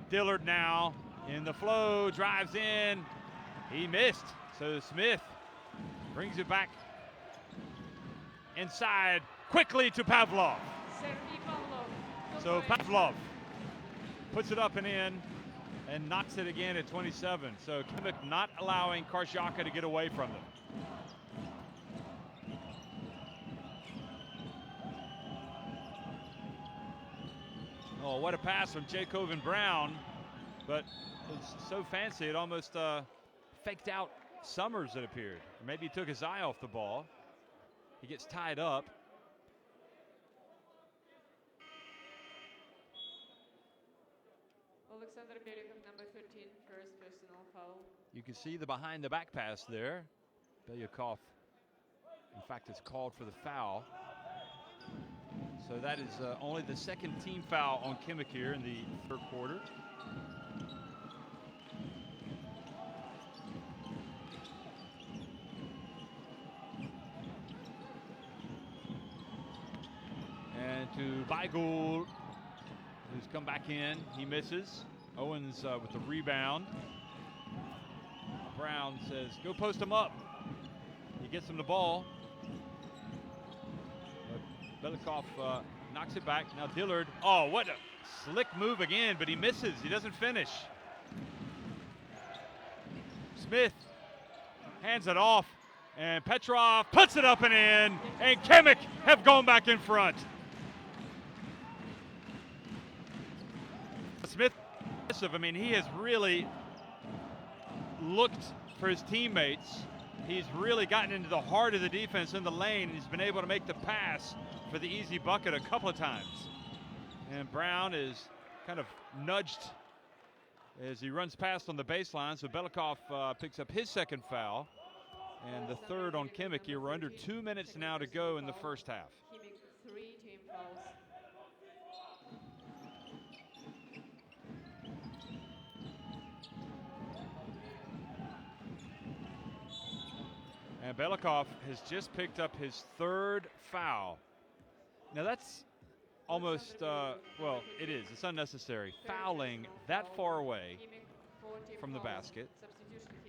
Speaker 1: Dillard now in the flow, drives in. He missed, so Smith brings it back inside quickly to Pavlov. So Pavlov puts it up and in and knocks it again at 27. So Khimik not allowing Karsiyaka to get away from them. Oh, what a pass from Jacob Brown, but it was so fancy it almost faked out Summers, it appeared. Or maybe he took his eye off the ball. He gets tied up.
Speaker 2: Alexander Belikov, number 13, first personal foul.
Speaker 1: You can see the behind the back pass there. Belyakov, in fact, is called for the foul. So that is only the second team foul on Khimik here in the third quarter. And to Beigul, who's come back in. He misses. Owens with the rebound. Brown says, go post him up. He gets him the ball. Belikov knocks it back. Now Dillard. Oh, what a slick move again, but he misses. He doesn't finish. Smith hands it off, and Petrov puts it up and in, and Khimik have gone back in front. Smith, I mean, he has really looked for his teammates. He's really gotten into the heart of the defense in the lane, and he's been able to make the pass for the easy bucket a couple of times. And Brown is kind of nudged as he runs past on the baseline, so Belikov picks up his second foul, and the third on Khimik here. We're under 2 minutes now to go in the first half.
Speaker 2: Khimik, 3 team fouls.
Speaker 1: And Belikov has just picked up his third foul. Now that's almost, well, it is. It's unnecessary. Fouling that far away from the basket,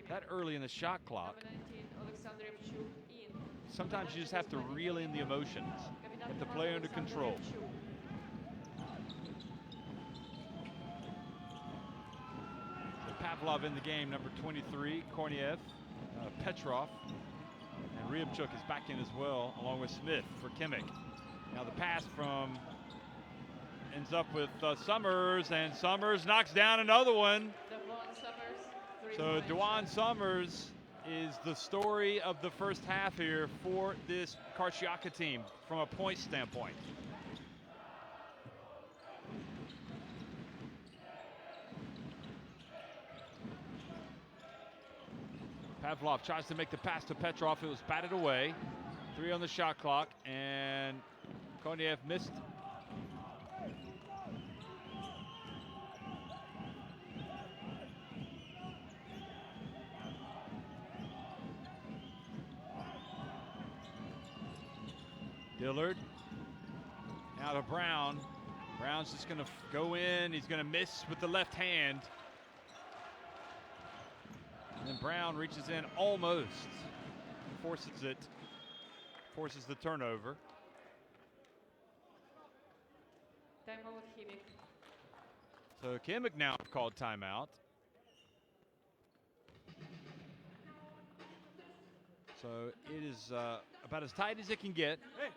Speaker 1: that early in the shot clock. Sometimes you just have to reel in the emotions. You have to play under control. So Pavlov in the game, number 23, Korniev, Petrov, and Ryabchuk is back in as well, along with Smith for Khimik. Now the pass from ends up with Summers, and Summers knocks down another one. So Dewan Summers is the story of the first half here for this Karsiyaka team from a point standpoint. Pavlov tries to make the pass to Petrov. It was batted away. 3 on the shot clock, and Koniev missed. Dillard. Now to Brown. Brown's just going to go in. He's going to miss with the left hand. And then Brown reaches in almost. Forces it. Forces the turnover.
Speaker 2: Timeout Khimik.
Speaker 1: So Khimik now called timeout. So it is about as tight as it can get.
Speaker 3: Hey.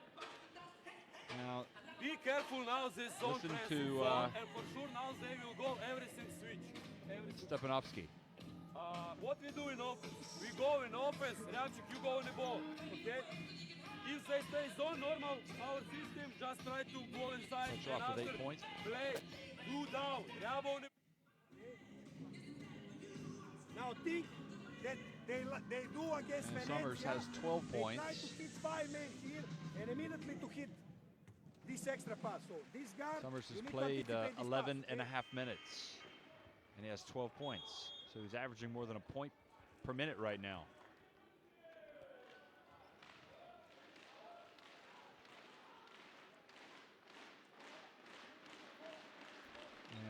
Speaker 1: Now,
Speaker 3: Be careful now, this zone
Speaker 1: listen
Speaker 3: pressing
Speaker 1: to,
Speaker 3: zone, and for sure now they will go everything switch. Everything.
Speaker 1: Stepanovsky.
Speaker 3: What we do in offense? We go in offense, Ryabchuk, you go on the ball, okay? If they stay zone normal, our system just try to go inside
Speaker 1: Petrov
Speaker 3: and
Speaker 1: with
Speaker 3: after
Speaker 1: 8 points.
Speaker 3: play, do down, Ryab on the...
Speaker 4: Now think that they do against
Speaker 1: And
Speaker 4: Venezia.
Speaker 1: Summers has 12
Speaker 4: They
Speaker 1: points.
Speaker 4: try to hit 5 men here and immediately to hit this extra pass. So this guard,
Speaker 1: Summers has
Speaker 4: you need to
Speaker 1: played
Speaker 4: anticipate this
Speaker 1: 11
Speaker 4: pass,
Speaker 1: and a
Speaker 4: okay?
Speaker 1: half minutes, and he has 12 points. So he's averaging more than a point per minute right now.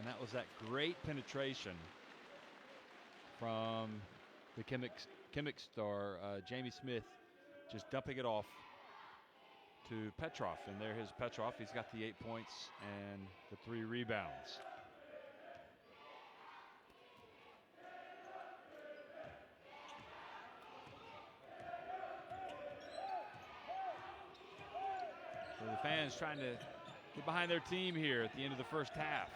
Speaker 1: And that was that great penetration from the Khimik star, Jamie Smith, just dumping it off to Petrov. And there is Petrov. He's got the 8 points and the 3 rebounds. So the fans trying to get behind their team here at the end of the first half.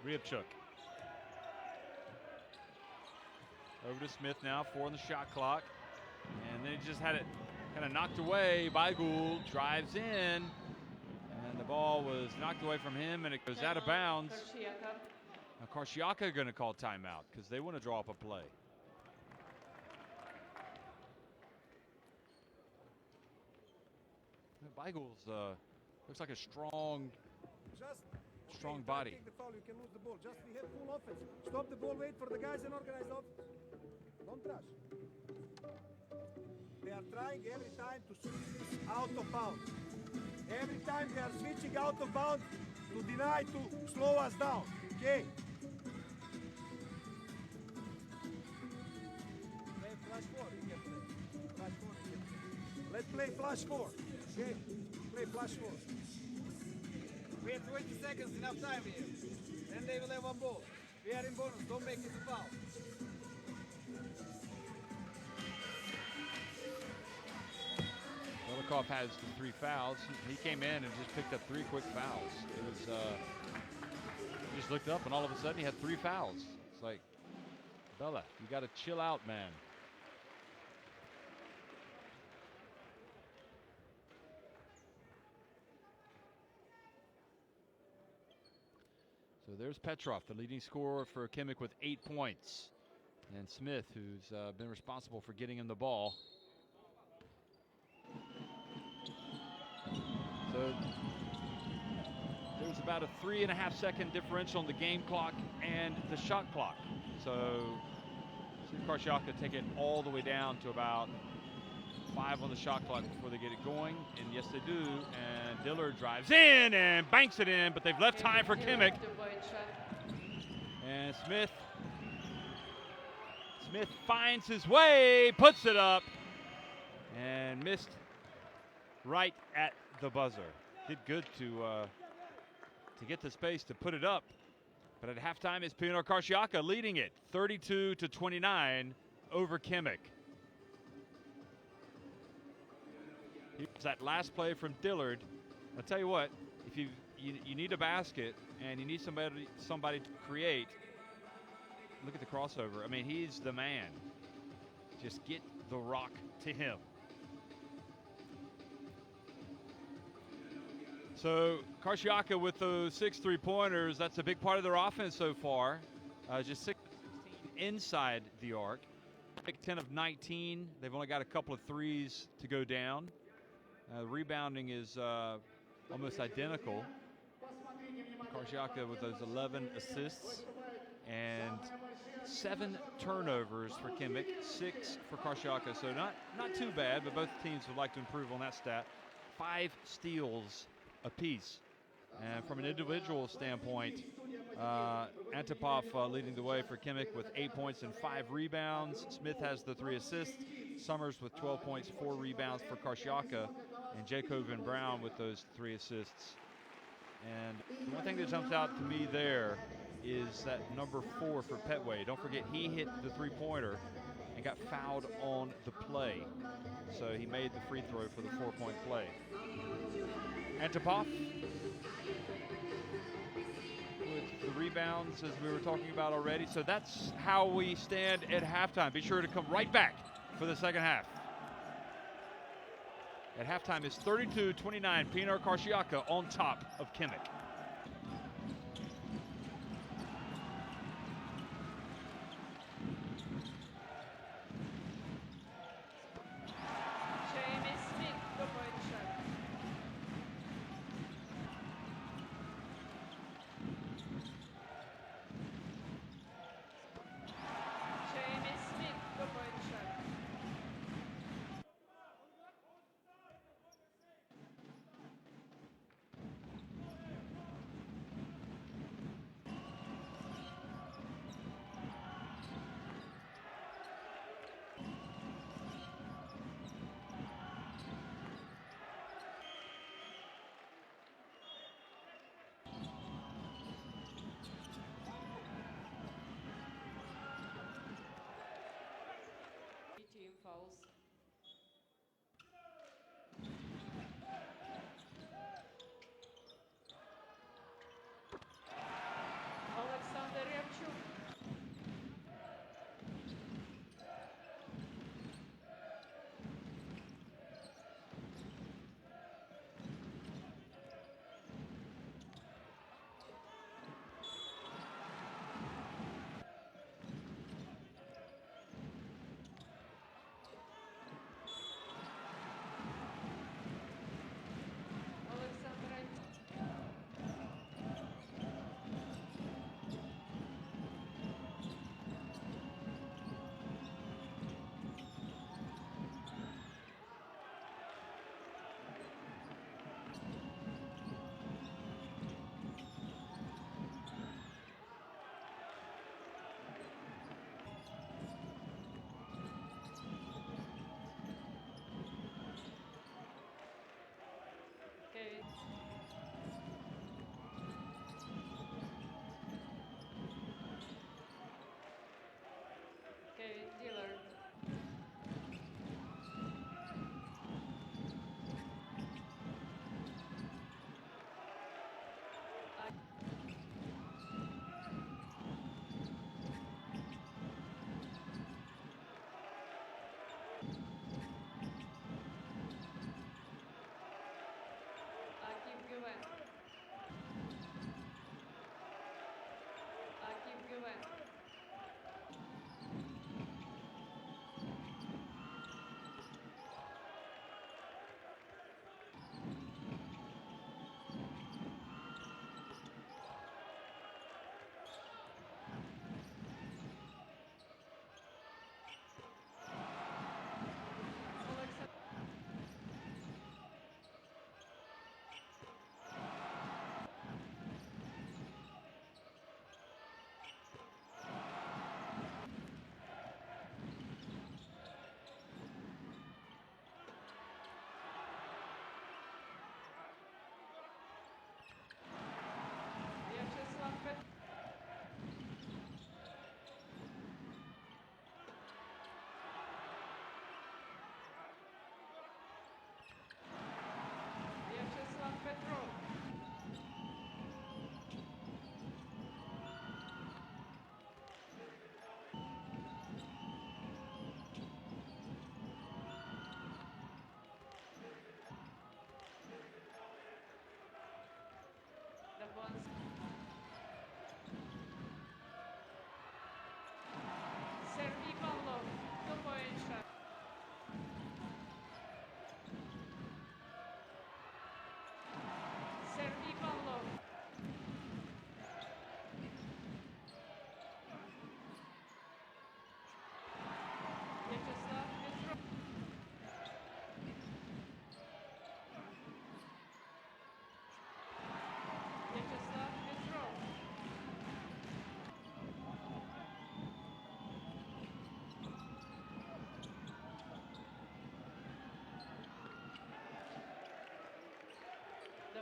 Speaker 1: Ryabchuk. Over to Smith now, 4 on the shot clock. And then he just had it kind of knocked away. Baigul drives in. And the ball was knocked away from him, and it goes out of bounds. Now Karsiyaka going to call timeout because they want to draw up a play. Baigul's looks like a strong body.
Speaker 4: Take the foul, you can lose the ball. Just we have full offense. Stop the ball, wait for the guys and organize the offense. Don't rush. They are trying every time to switch this out of bounds. Every time they are switching out of bounds to deny to slow us down. Okay? Play flash 4. You can play. Flash 4 you can play. Let's play flash 4. Okay? Play flash 4.
Speaker 5: We have 20 seconds, enough time here. Then they will have one ball. We are in bonus, don't make it a foul.
Speaker 1: Velikov has the 3 fouls. He came in and just picked up 3 quick fouls. It was, he just looked up and all of a sudden he had 3 fouls. It's like, Bella, you got to chill out, man. So there's Petrov, the leading scorer for Khimik with 8 points. And Smith, who's been responsible for getting him the ball. So there's about a 3.5-second differential in the game clock and the shot clock. So Karsiyaka take it all the way down to about 5 on the shot clock before they get it going. And yes, they do. And Dillard drives in and banks it in, but they've left time for Khimik. And Smith finds his way, puts it up, and missed right at the buzzer. Did good to get the space to put it up. But at halftime, it's Pinar Karsiyaka leading it 32-29 over Khimik. Here's that last play from Dillard. I'll tell you what, if you need a basket and you need somebody to create, look at the crossover. I mean, he's the man. Just get the rock to him. So Karsiyaka with those 6 3-pointers, that's a big part of their offense so far. Just 16 inside the arc. 10 of 19. They've only got a couple of threes to go down. Rebounding is almost identical. Karsiyaka with those 11 assists and 7 turnovers for Khimik, 6 for Karsiyaka. So not too bad, but both teams would like to improve on that stat. 5 steals apiece. And from an individual standpoint, Antipov leading the way for Khimik with 8 points and 5 rebounds. Smith has the 3 assists. Summers with 12 points, 4 rebounds for Karsiyaka. And Jacob and Brown with those 3 assists. And the one thing that jumps out to me there is that number 4 for Petway. Don't forget, he hit the 3-pointer and got fouled on the play. So he made the free throw for the 4-point play. Antipov with the rebounds, as we were talking about already. So that's how we stand at halftime. Be sure to come right back for the second half. At halftime is 32-29, Pinar Karsiyaka on top of Khimik.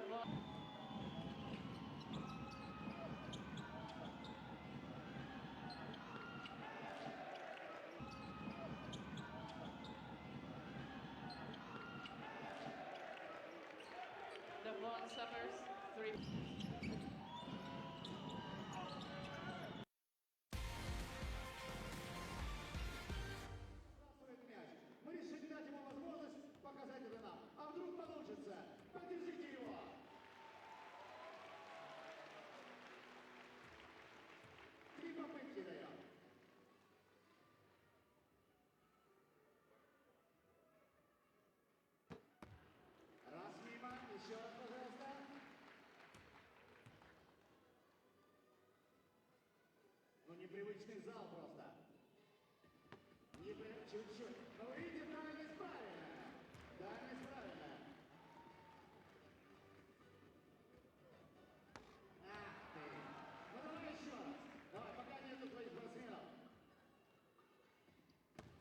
Speaker 2: ball. The ball suffers 3.
Speaker 6: мяч. Мы решили дать ему возможность показать это нам. А вдруг получится? Поддержите его! Три попытки даем. Раз мимо, еще раз, пожалуйста. Ну, непривычный зал просто. Чуть-чуть. Но вы видите, дальность правильная. Дальность правильная. Ах ты. Ну давай еще раз. Давай, пока нету твоих спортсменов.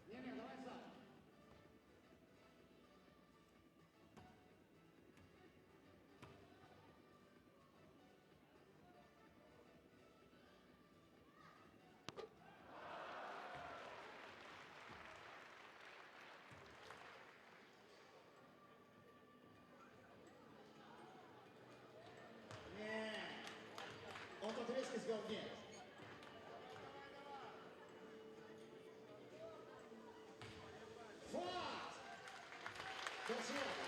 Speaker 6: Не-не, давай сам. Нет. Он тут резко сказал нет. Факт! Карсияка.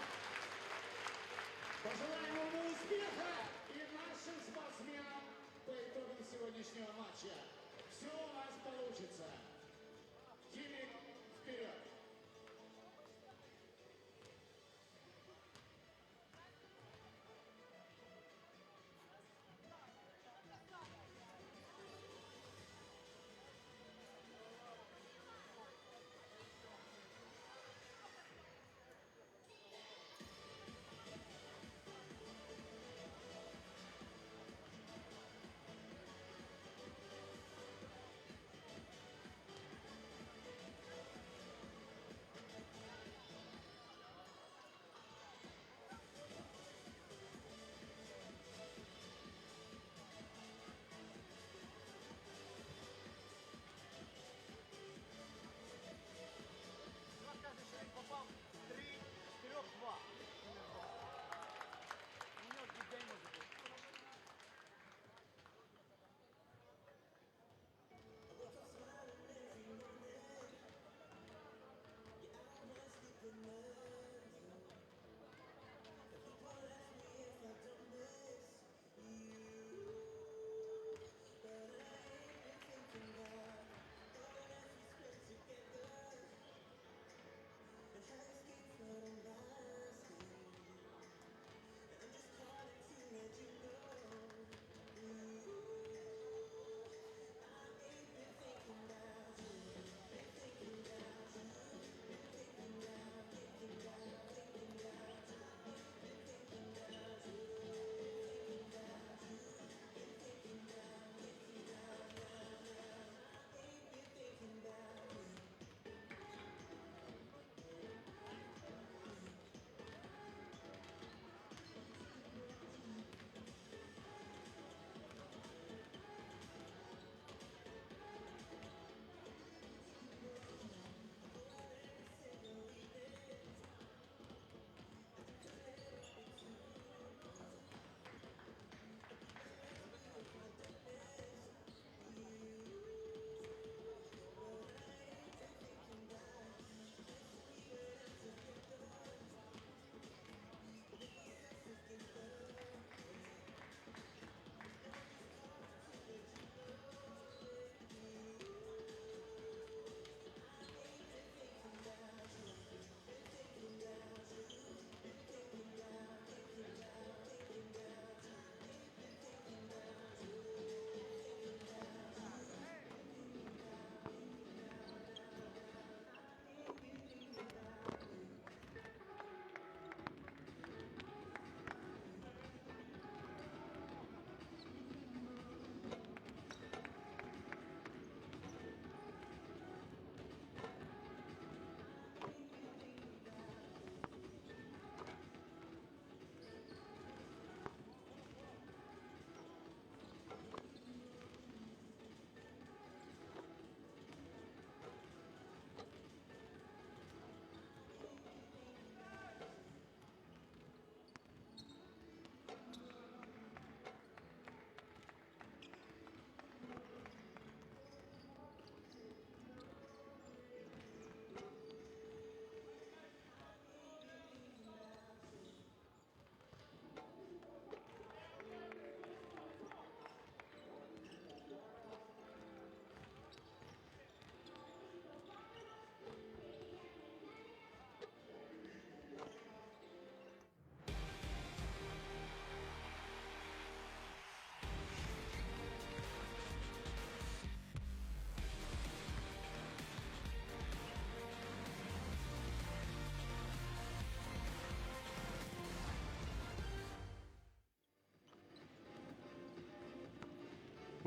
Speaker 6: Пожелаем ему успеха и нашим спортсменам по итогам сегодняшнего матча. Все у нас получится. Khimik, вперед!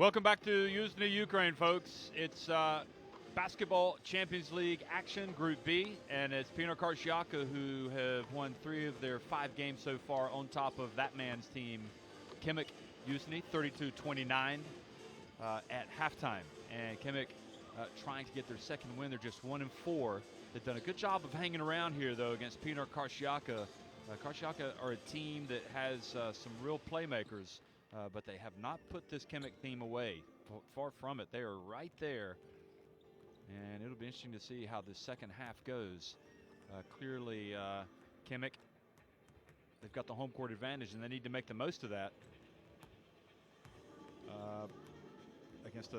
Speaker 1: Welcome back to Yuzhny, Ukraine, folks. It's Basketball Champions League action, Group B, and it's Pinar Karsiyaka who have won 3 of their 5 games so far on top of that man's team, Khimik Yuzhny, 32-29 at halftime. And Khimik trying to get their second win. They're just 1-4. They've done a good job of hanging around here, though, against Pinar Karsiyaka. Karsiyaka are a team that has some real playmakers. But they have not put this Khimik team away. Far from it. They are right there. And it'll be interesting to see how the second half goes. Clearly, Khimik, they've got the home court advantage, and they need to make the most of that against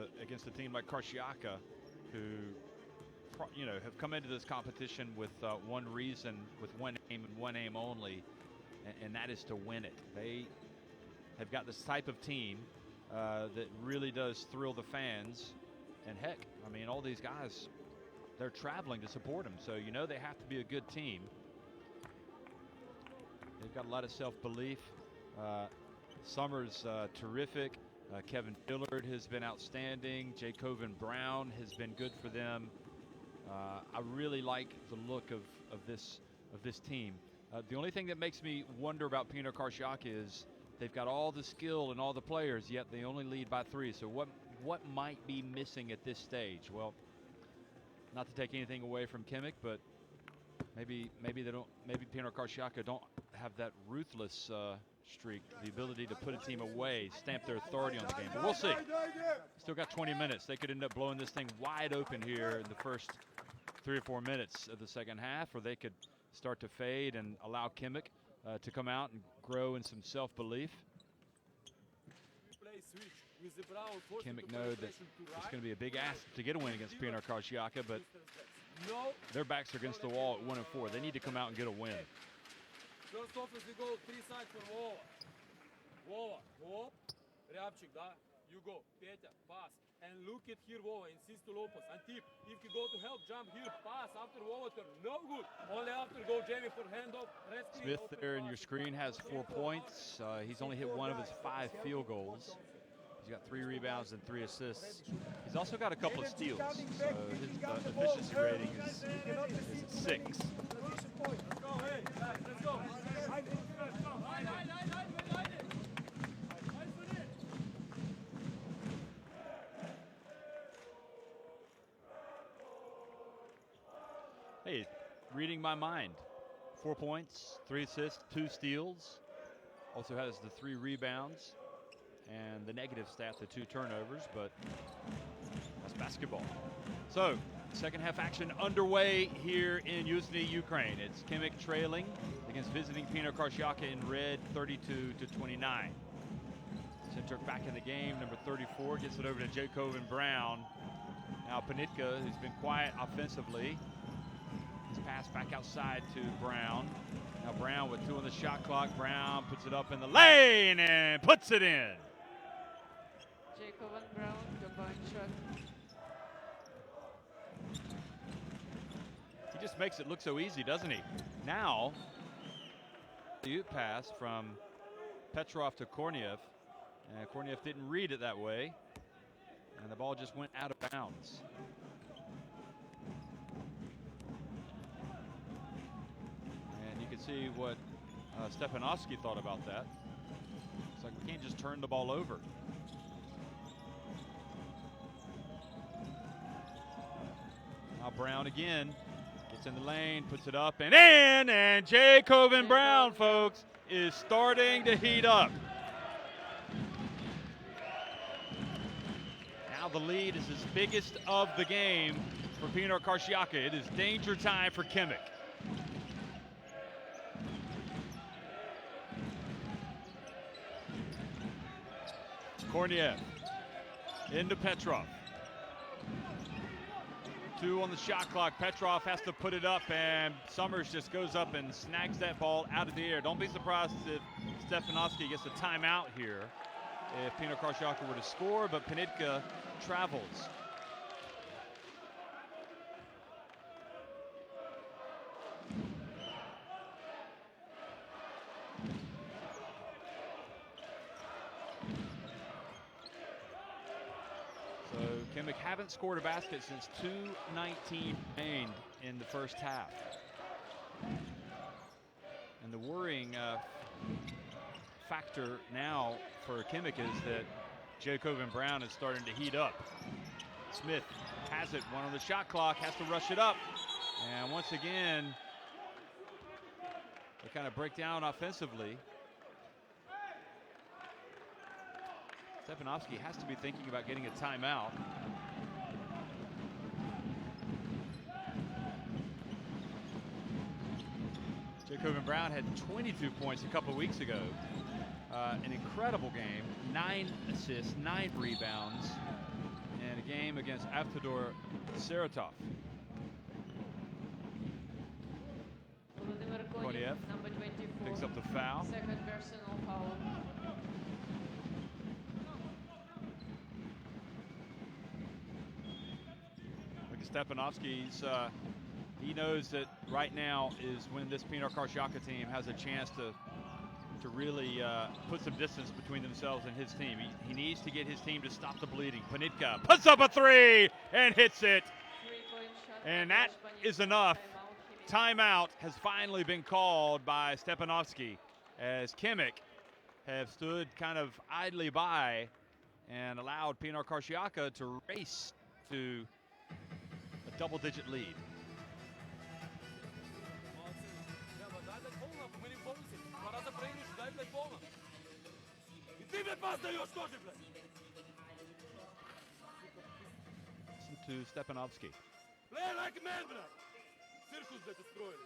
Speaker 1: a team like Karsiyaka, who have come into this competition with one reason, with one aim and one aim only, and that is to win it. They've got this type of team that really does thrill the fans. And heck, I mean, all these guys, they're traveling to support them. So, they have to be a good team. They've got a lot of self-belief. Summer's terrific. Kevin Dillard has been outstanding. Jacoven Brown has been good for them. I really like the look of this team. The only thing that makes me wonder about Pinar Karsiyaka is they've got all the skill and all the players, yet they only lead by 3. So what might be missing at this stage? Well, not to take anything away from Khimik, but maybe Pinar Karsiyaka don't have that ruthless streak, the ability to put a team away, stamp their authority on the game. But we'll see. Still got 20 minutes. They could end up blowing this thing wide open here in the first 3 or 4 minutes of the second half, or they could start to fade and allow Khimik to come out and grow in some self-belief. Khimik know that it's going to be a big ask to get a win against Pinar Karsiyaka, but their backs are against the wall at 1-4. They need to come out and get a win.
Speaker 3: First off, we go 3 sides for Vova. Vova, go up. Ryabchik, da. You go. Petya, pass. And look at here, Vova. Insist to Lopez. And tip. If you go to help, jump here. Pass after Vova turn. No good. Only after go Jamie for handoff.
Speaker 1: Smith there in your screen has 4 points. He's only hit 1 of his 5 field goals. He's got 3 rebounds and 3 assists. He's also got a couple of steals. So his efficiency rating is at 6.
Speaker 3: Let's go, hey, guys, let's go.
Speaker 1: Hey, reading my mind. 4 points, 3 assists, 2 steals. Also has the 3 rebounds and the negative stat, the 2 turnovers, but that's basketball. So, second half action underway here in Yuzhny, Ukraine. It's Khimik trailing against visiting Pinar Karsiyaka in red, 32-29. Centric back in the game, number 34, gets it over to Jacoven Brown. Now Panitka, who's been quiet offensively, has passed back outside to Brown. Now Brown with 2 on the shot clock. Brown puts it up in the lane and puts it in.
Speaker 2: Jacoven Brown, combined shot.
Speaker 1: He just makes it look so easy, doesn't he? Now, the pass from Petrov to Korniev. And Korniev didn't read it that way. And the ball just went out of bounds. And you can see what Stepanovsky thought about that. It's like we can't just turn the ball over. Now Brown again. Gets in the lane, puts it up and in, and Jacoven Brown, folks, is starting to heat up. Now the lead is his biggest of the game for Pinar Karsiyaka. It is danger time for Khimik. Korniev into Petrov. 2 on the shot clock. Petrov has to put it up, and Summers just goes up and snags that ball out of the air. Don't be surprised if Stefanovsky gets a timeout here if Pinar Karsiyaka were to score, but Panitka travels. Khimik haven't scored a basket since 2:19 remained in the first half. And the worrying factor now for Khimik is that Jacob Brown is starting to heat up. Smith has it, one on the shot clock, has to rush it up. And once again, they kind of break down offensively. Stepanovsky has to be thinking about getting a timeout. Jacob Brown had 22 points a couple weeks ago. An incredible game, 9 assists, 9 rebounds, and a game against Avtodor Saratov. Koniev
Speaker 2: number 24.
Speaker 1: picks up the foul.
Speaker 2: Second personal foul.
Speaker 1: Look at Stepanovsky. He knows that right now is when this Pinar Karsiyaka team has a chance to really put some distance between themselves and his team. He needs to get his team to stop the bleeding. Panitka puts up a three and hits it. And that is enough. Timeout has finally been called by Stepanovsky as Khimik have stood kind of idly by and allowed Pinar Karsiyaka to race to a double-digit lead. Listen to Stepanovsky.
Speaker 3: Play like a man, brad. Circus that destroyed it.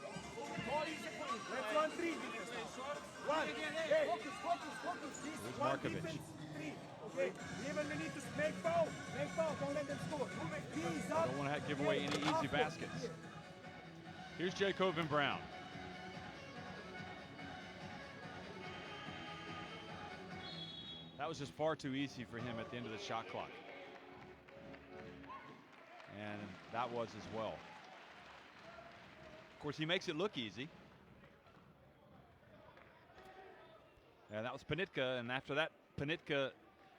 Speaker 4: Let's 1-3. One. Hey, focus. This
Speaker 1: Here's
Speaker 4: one
Speaker 1: Markovic.
Speaker 4: defense, 3. Okay, even we need to make foul. Don't let them score. He's up.
Speaker 1: Don't want to give away any easy baskets. Here's Jacob Brown. That was just far too easy for him at the end of the shot clock. And that was as well. Of course, he makes it look easy. And that was Panitka, and after that Panitka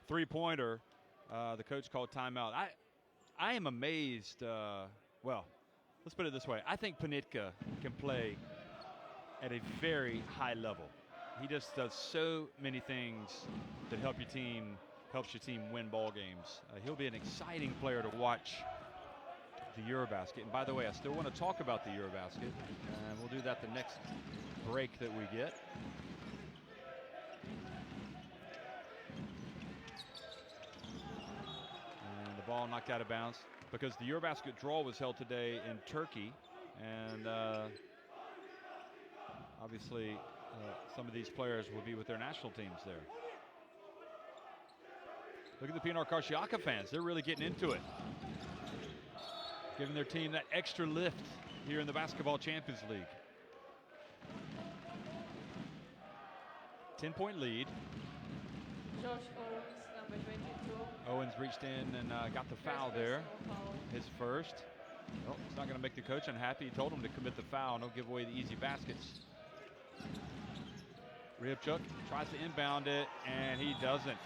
Speaker 1: three-pointer, the coach called timeout. I am amazed. Well, let's put it this way. I think Panitka can play at a very high level. He just does so many things that helps your team win ball games. He'll be an exciting player to watch the Eurobasket. And by the way, I still want to talk about the Eurobasket, and we'll do that the next break that we get. And the ball knocked out of bounds because the Eurobasket draw was held today in Turkey, and obviously some of these players will be with their national teams there. Look at the Pinar Karsiyaka fans. They're really getting into it, giving their team that extra lift here in the Basketball Champions League. 10-point lead.
Speaker 2: Josh Owens, number 22.
Speaker 1: Owens reached in and got the foul there. His first. Well, it's not going to make the coach unhappy. He told him to commit the foul and don't give away the easy baskets. Ryabchuk tries to inbound it, and he doesn't.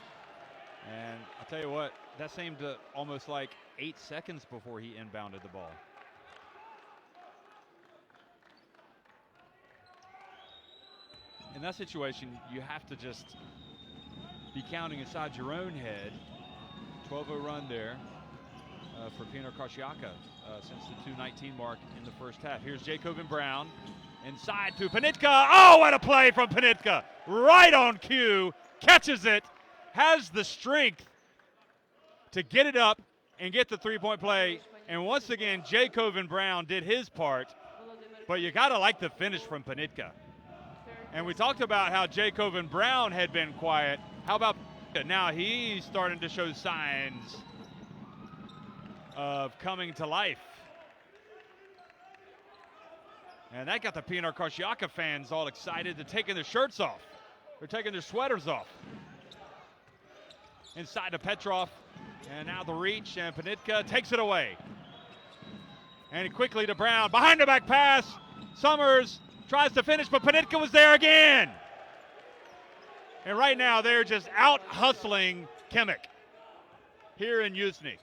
Speaker 1: And I'll tell you what, that seemed almost like 8 seconds before he inbounded the ball. In that situation, you have to just be counting inside your own head. 12-0 run there for Pinar Karsiyaka since the 2:19 mark in the first half. Here's Jacob Brown inside to Panitka. Oh, what a play from Panitka. Right on cue, catches it, has the strength to get it up and get the three-point play. And once again, Jacob Brown did his part, but you got to like the finish from Panitka. And we talked about how Jacob Brown had been quiet. How about now he's starting to show signs of coming to life. And that got the Pinar Karsiyaka fans all excited. They're taking their shirts off. They're taking their sweaters off. Inside to Petrov. And now the reach, and Panitka takes it away. And quickly to Brown. Behind the back pass. Summers tries to finish, but Panitka was there again. And right now they're just out hustling Khimik. here in Yuzhny.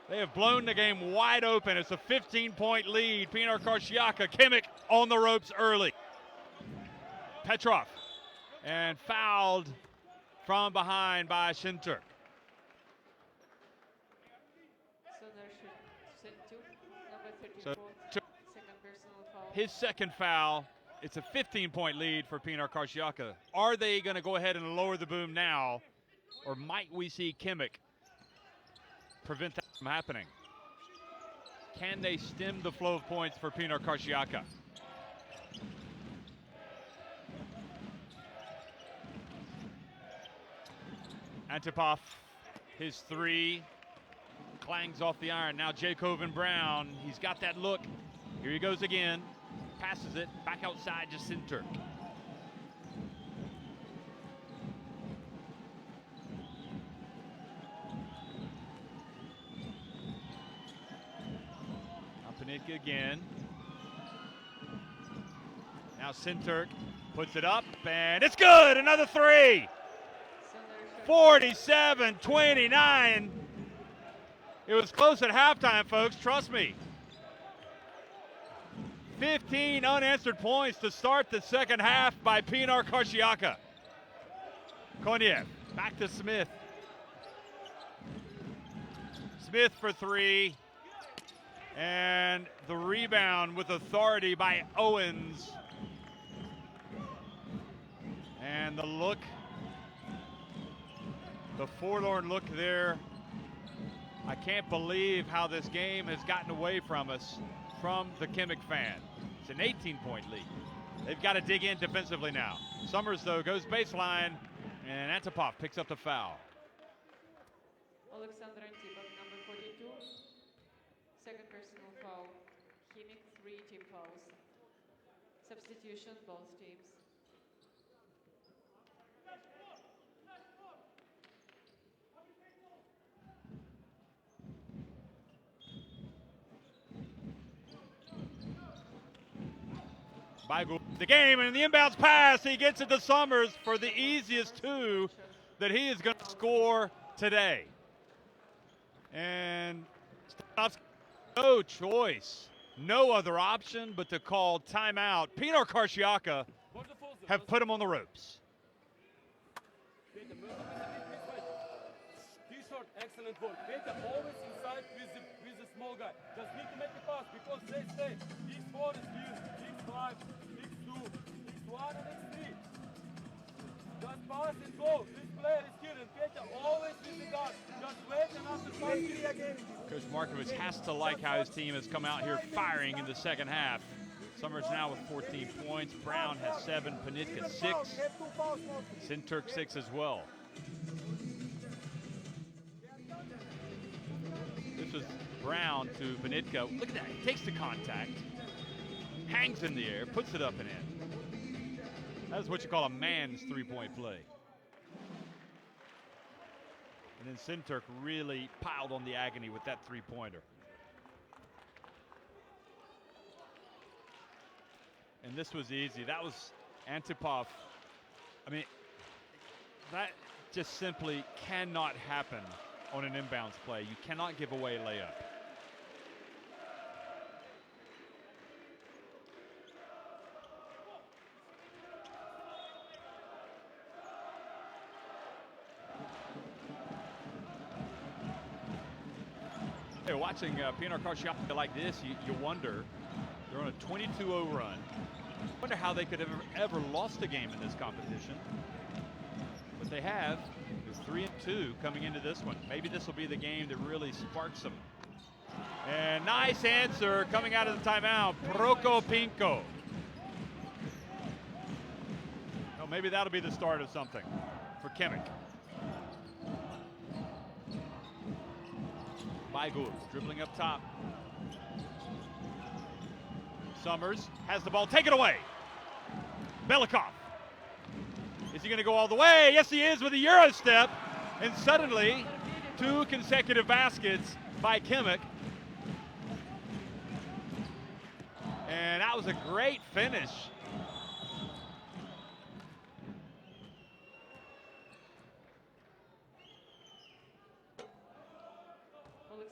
Speaker 1: They have blown the game wide open. It's a 15-point lead. Pinar Karsiyaka, Khimik on the ropes early. Petrov, and fouled from behind by Shinturk.
Speaker 2: So there should send two, number 34,
Speaker 1: So
Speaker 2: second personal foul.
Speaker 1: his second foul. It's a 15-point lead for Pinar Karsiyaka. Are they going to go ahead and lower the boom now, or might we see Khimik prevent that from happening? Can they stem the flow of points for Pinar Karsiyaka? Antipov, his three, clangs off the iron. Now Jacob Brown, he's got that look. Here he goes again, passes it, back outside to Sinter. Now Panicka again. Now Sinter puts it up, and it's good, another three. 47-29. It was close at halftime, folks, trust me. 15 unanswered points to start the second half by Pinar Karsiyaka. Koniev, back to Smith. Smith for three. And the rebound with authority by Owens. And the look. The forlorn look there. I can't believe how this game has gotten away from us from the Khimik fan. It's an 18-point lead. They've got to dig in defensively now. Summers, though, goes baseline, and Antipov picks up the foul.
Speaker 2: Alexander Antipov, number 42, second personal foul. Khimik, 3 team fouls. Substitution, both teams.
Speaker 1: By the game, and the inbounds pass, he gets it to Summers for the easiest two that he is going to score today. And no choice, no other option but to call timeout. Pinar Karsiyaka have put him on the ropes.
Speaker 3: Excellent work. Peter always inside with the small guy. Just need to make a pass because they say X4 is here, X5, X2, X1 and X3. Just pass and go. This player is here and Peter always with the guard. Just wait and after pass.
Speaker 1: Coach Markovich has to like how his team has come out here firing in the second half. Summers now with 14 points. Brown has 7, Panitka 6, Sinturk 6 as well. This was Brown to Panitka. Look at that, he takes the contact, hangs in the air, puts it up and in. That's what you call a man's three-point play. And then Sinturk really piled on the agony with that three-pointer. And this was easy. That was Antipov. I mean, that just simply cannot happen on an inbounds play. You cannot give away a layup. Hey, watching Pinar Karsiyaka like this, you wonder, they're on a 22-0 run. Wonder how they could have ever lost a game in this competition. But they have. They're 3-2 coming into this one. Maybe this will be the game that really sparks them. And nice answer coming out of the timeout, Prokopinko. Well, maybe that'll be the start of something for Khimik. Baigul dribbling up top. Summers has the ball, take it away. Belikov. Is he going to go all the way? Yes, he is with a Euro step. And suddenly, 2 consecutive baskets by Khimik. And that was a great finish.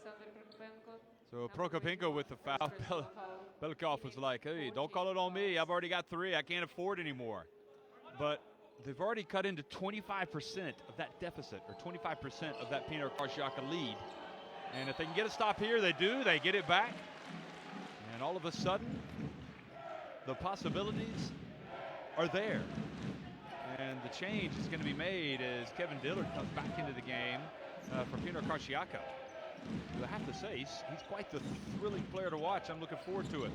Speaker 2: Alexander Prokopenko.
Speaker 1: So
Speaker 2: Number 21,
Speaker 1: Prokopenko with the
Speaker 2: first
Speaker 1: foul.
Speaker 2: personal foul.
Speaker 1: Belikov was
Speaker 2: Khimik,
Speaker 1: like, hey, don't
Speaker 2: 14
Speaker 1: call it on me.
Speaker 2: fouls.
Speaker 1: I've already got 3. I can't afford anymore. But they've already cut into 25% of that deficit, or 25% of that Pinar Karsiyaka lead. And if they can get a stop here, they do. They get it back. And all of a sudden, the possibilities are there. And the change is going to be made as Kevin Dillard comes back into the game for Pinar Karsiyaka. I have to say, he's quite the thrilling player to watch. I'm looking forward to it.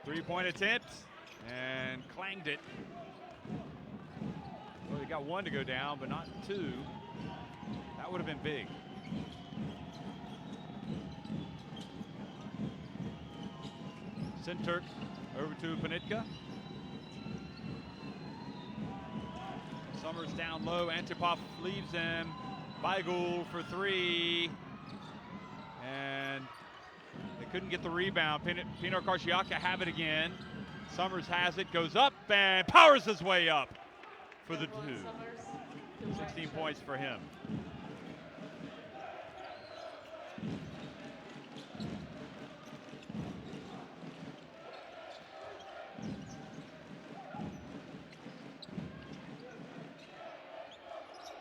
Speaker 1: 3-point attempt, and clanged it. Well, he got 1 to go down, but not 2. That would have been big. Sinturk over to Panitka. Summers down low. Antipov leaves him. Baigul for 3. And they couldn't get the rebound. Pinar Karsiyaka have it again. Summers has it, goes up, and powers his way up for the 2. 16 points for him.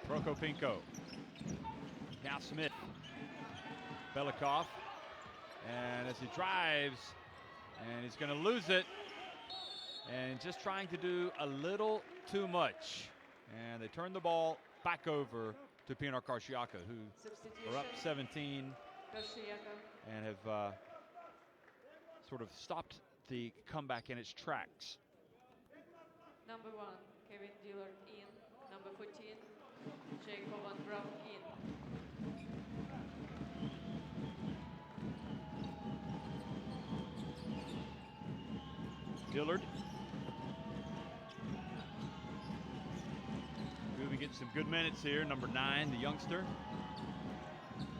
Speaker 1: Prokopenko. Now Smith. Belikov. And as he drives, and he's going to lose it. And just trying to do a little too much. And they turn the ball back over to Pinar Karsiyaka, who are up 17 and have sort of stopped the comeback in its tracks.
Speaker 2: Number 1, Kevin Dillard in. Number 14, Jacob Van Brown in.
Speaker 1: Dillard. We'll be getting some good minutes here. Number 9, the youngster.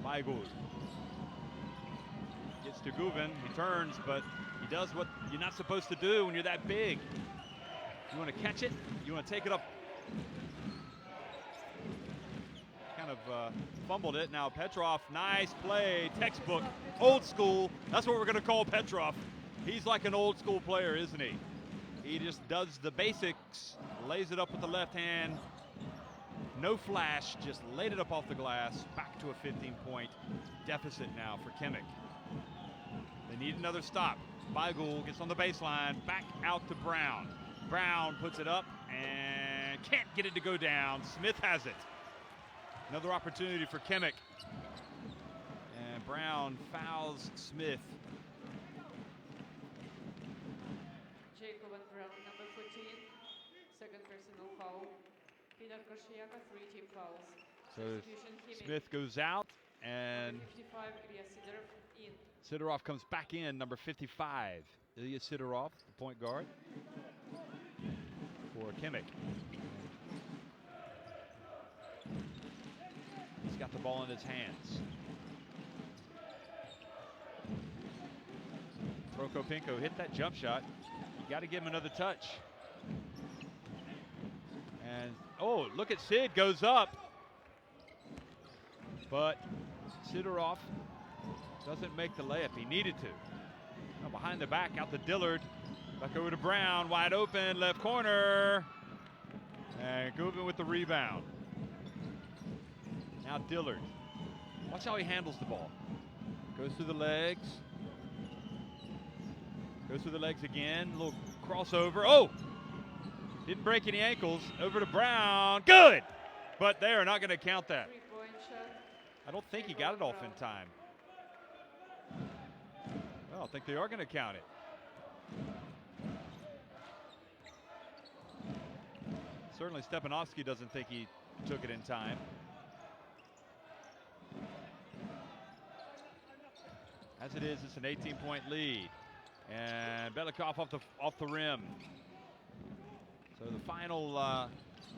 Speaker 1: Baigul gets to Guven. He turns, but he does what you're not supposed to do when you're that big. You want to catch it. You want to take it up. Kind of fumbled it. Now Petrov, nice play. Textbook, old school. That's what we're going to call Petrov. He's like an old school player, isn't he? He just does the basics, lays it up with the left hand. No flash, just laid it up off the glass. Back to a 15-point deficit now for Khimik. They need another stop. Baigul gets on the baseline, back out to Brown. Brown puts it up and can't get it to go down. Smith has it. Another opportunity for Khimik. And Brown fouls Smith.
Speaker 2: Jacob Van Brown, number 14, second personal foul. Pinar Karsiyaka, 3 team fouls.
Speaker 1: So
Speaker 2: Substitution, Khimik.
Speaker 1: Smith goes out, and
Speaker 2: Number 55, Ilya Sidorov in.
Speaker 1: Sidorov comes back in, number 55. Ilya Sidorov, the point guard for Khimik. He's got the ball in his hands. Prokopenko hit that jump shot. You got to give him another touch. And, oh, look at Sid, goes up. But Sidorov doesn't make the layup. He needed to. Now behind the back, out to Dillard. Back over to Brown, wide open, left corner. And Guven with the rebound. Now Dillard. Watch how he handles the ball. Goes through the legs. Goes through the legs again. A little crossover. Oh! Didn't break any ankles. Over to Brown. Good! But they are not going to count that.
Speaker 2: 3-point shot.
Speaker 1: I don't think he got it off in time. Well, I think they are going to count it. Certainly Stepanovsky doesn't think he took it in time. As it is, it's an 18-point lead. And Belikov off the rim. So the final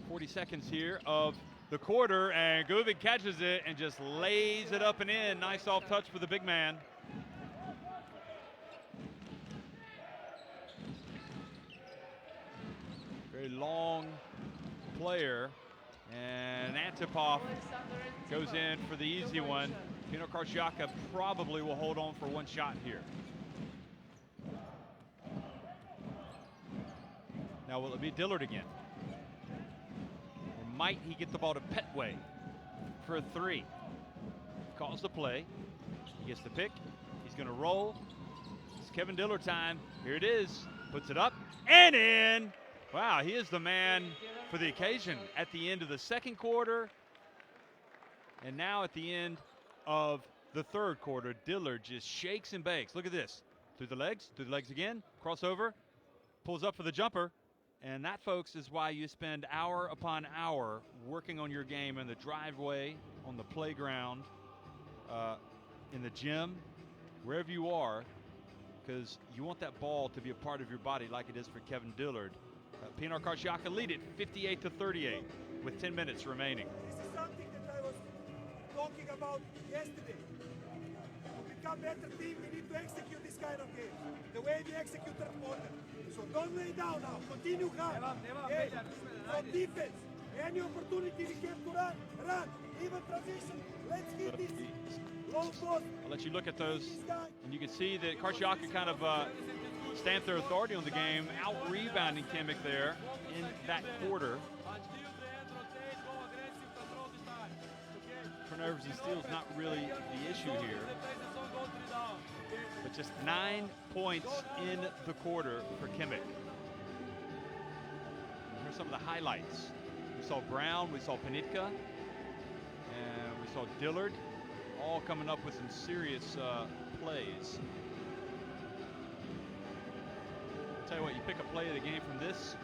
Speaker 1: 40 seconds here of the quarter, and Guven catches it and just lays it up and in. Nice soft touch for the big man. Very long player, And Antipov goes in for the easy one. Pinar Karsiyaka probably will hold on for one shot here. Now, will it be Dillard again? Or might he get the ball to Petway for a three? Calls the play. He gets the pick. He's going to roll. It's Kevin Dillard time. Here it is. Puts it up and in. Wow, he is the man for the occasion at the end of the second quarter. And now at the end of the third quarter, Dillard just shakes and bakes. Look at this. Through the legs again. Crossover. Pulls up for the jumper. And that, folks, is why you spend hour upon hour working on your game in the driveway, on the playground, in the gym, wherever you are, because you want that ball to be a part of your body like it is for Kevin Dillard. Pinar Karsiyaka lead it 58-38 with 10 minutes remaining.
Speaker 4: This is something that I was talking about yesterday. To become a better team, we need to execute this kind of game, the way we execute that quarter. So don't lay down now. Continue hard. Okay? On defense, any opportunity we get to run. Even transition. Let's hit this. Low post.
Speaker 1: I'll let you look at those, and you can see that Karsiyaka kind of stamped their authority on the game, out-rebounding Khimik there in that quarter. Turnovers and steals not really the issue here, but just 9 points in the quarter for Khimik. Here's some of the highlights. We saw Brown, we saw Panitka, and we saw Dillard, all coming up with some serious plays. I'll tell you what, you pick a play of the game from this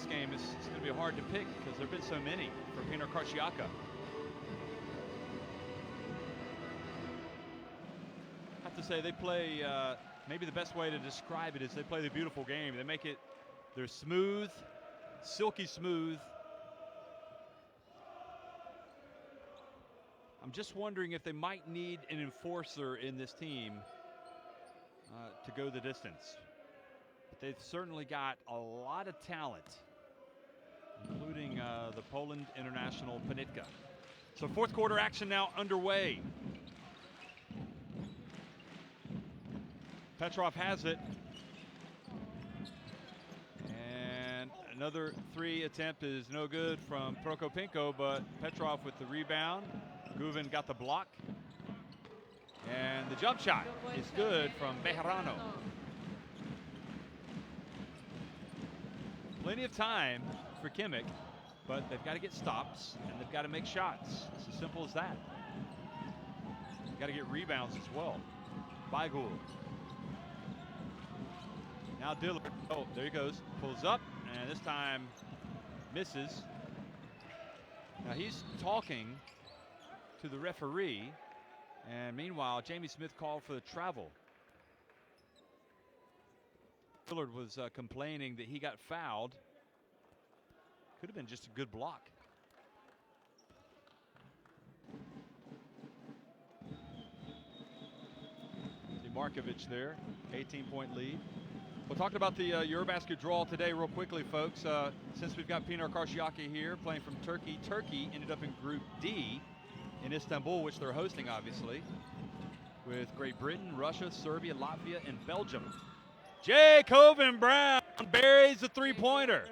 Speaker 1: game, it's going to be hard to pick because there have been so many for Pinar Karsiyaka. I have to say they play, maybe the best way to describe it is they play the beautiful game. They make it, they're smooth, silky smooth. I'm just wondering if they might need an enforcer in this team to go the distance. But they've certainly got a lot of talent, including the Poland international Panitka. So fourth quarter action now underway. Petrov has it. And another three attempt is no good from Prokopenko, but Petrov with the rebound. Guven got the block. And the jump shot is good from Bejarano. Plenty of time for Khimik, but they've got to get stops and they've got to make shots. It's as simple as that. They've got to get rebounds as well. Baigul. Now Dillard. Oh, there he goes. Pulls up, and this time misses. Now he's talking to the referee, and meanwhile, Jamie Smith called for the travel. Dillard was complaining that he got fouled. Could have been just a good block. See Markovic there, 18-point lead. We'll talk about the Eurobasket draw today real quickly, folks. Since we've got Pinar Karsiyaka here playing from Turkey. Turkey ended up in Group D in Istanbul, which they're hosting, obviously, with Great Britain, Russia, Serbia, Latvia, and Belgium. Jacob Brown buries the three-pointer.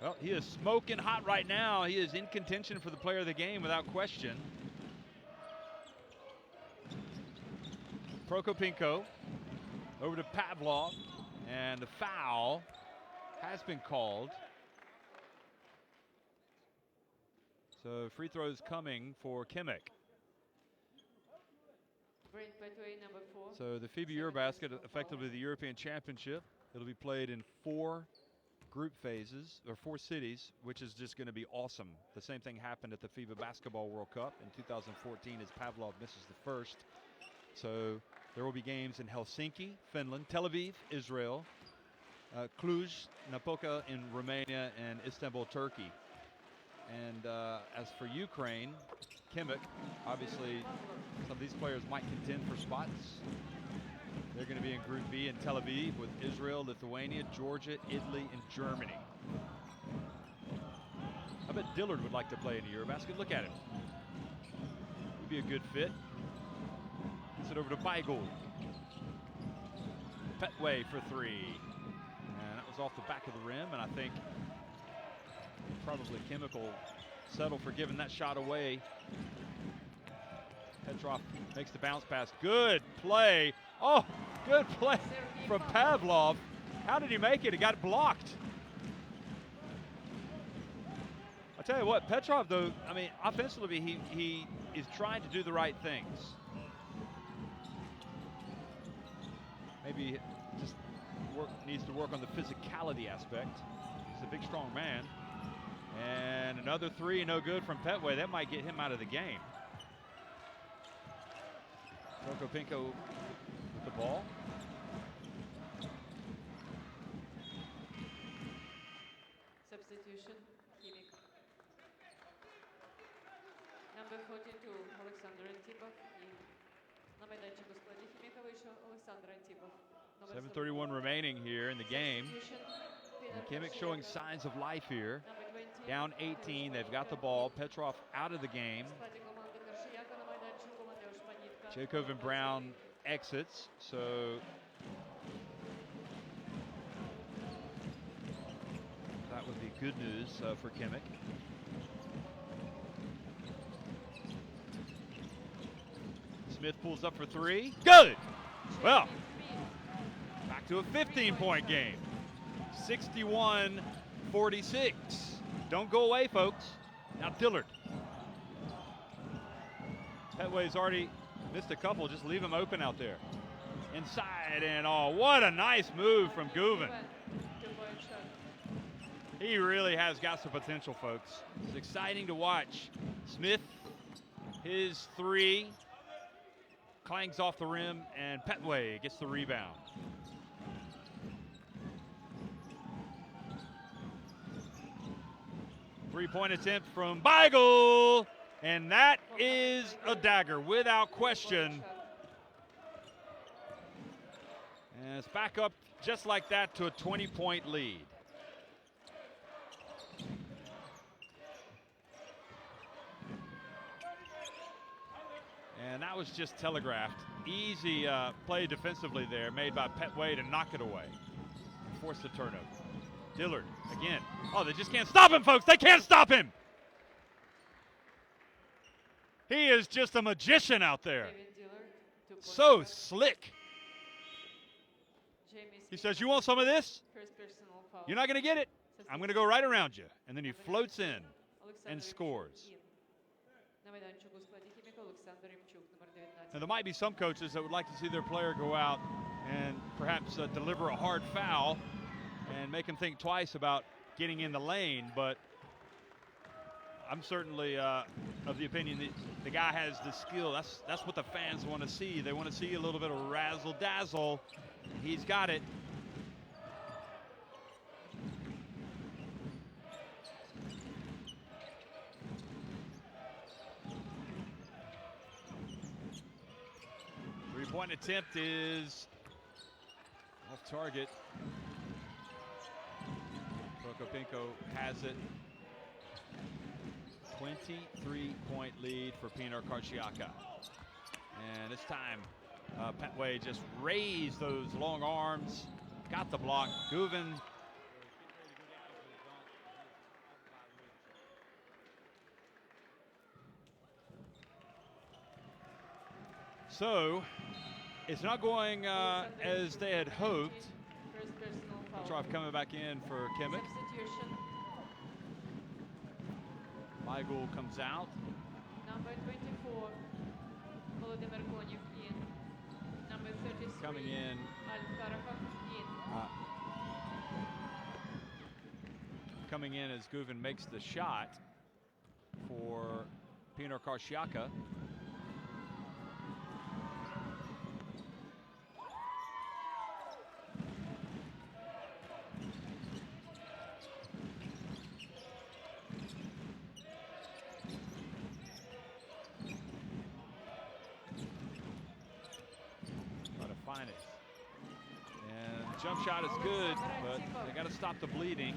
Speaker 1: Well, he is smoking hot right now. He is in contention for the player of the game without question. Prokopenko over to Pavlov, and the foul has been called. So free throws coming for Khimik. So the FIBA Eurobasket, effectively the European Championship, it'll be played in 4 group phases, or 4 cities, which is just going to be awesome. The same thing happened at the FIBA Basketball World Cup in 2014 as Pavlov misses the first. So there will be games in Helsinki, Finland, Tel Aviv, Israel, Cluj, Napoca in Romania, and Istanbul, Turkey. And as for Ukraine, Khimik, obviously some of these players might contend for spots They're going to be in Group B in Tel Aviv with Israel, Lithuania, Georgia, Italy, and Germany. I bet Dillard would like to play in the Eurobasket. Look at him. He'd be a good fit. Gets it over to Beigel. Petway for three. And that was off the back of the rim, and I think probably Khimik will settle for giving that shot away. Petrov makes the bounce pass. Good play. Oh, good play from Pavlov. How did he make it? It got blocked. I'll tell you what, Petrov, though, I mean, offensively, he is trying to do the right things. Maybe just needs to work on the physicality aspect. He's a big, strong man. And another three, no good from Petway. That might get him out of the game. Prokopenko with the ball.
Speaker 2: Substitution, Khimik. Number 42, Alexander Antipov. На майданчику складі Khimika вийшов Олександр Антипов.
Speaker 1: 7:31 remaining here in the game. And Khimik showing signs of life here. Down 18, they've got the ball. Petrov out of the game. Jacob and Brown exits, so that would be good news for Khimik. Smith pulls up for three. Good! Well, back to a 15-point game. 61-46. Don't go away, folks. Now Dillard. Petway's already missed a couple. Just leave him open out there. Inside, and oh, what a nice move from Guven. He really has got some potential, folks. It's exciting to watch. Smith, his three, clangs off the rim, and Petway gets the rebound. Three-point attempt from Beigel, and that is a dagger without question. And it's back up just like that to a 20-point lead. And that was just telegraphed. Easy play defensively there, made by Petway to knock it away. Force the turnover. Dillard again. Oh, they just can't stop him, folks. They can't stop him. He is just a magician out there. So slick. He says, you want some of this? You're not going to get it. I'm going to go right around you. And then he floats in and scores. Now, there might be some coaches that would like to see their player go out and perhaps deliver a hard foul and make him think twice about getting in the lane, but I'm certainly of the opinion that the guy has the skill. That's what the fans want to see. They want to see a little bit of razzle-dazzle. He's got it. Three-point attempt is off target. Prokopenko has it. 23-point lead for Pinar Karsiyaka. And this time, Petway just raised those long arms, got the block. Guven. So, it's not going as they had hoped. Petrov coming back in for Khimik. Beigel comes out.
Speaker 2: Number 24, Volodymyr Konev in. Number 33,
Speaker 1: Coming in.
Speaker 2: Al-Karakov in.
Speaker 1: Coming in as Guven makes the shot for Pinar Karsiyaka. Jump shot is good, but they got to stop the bleeding.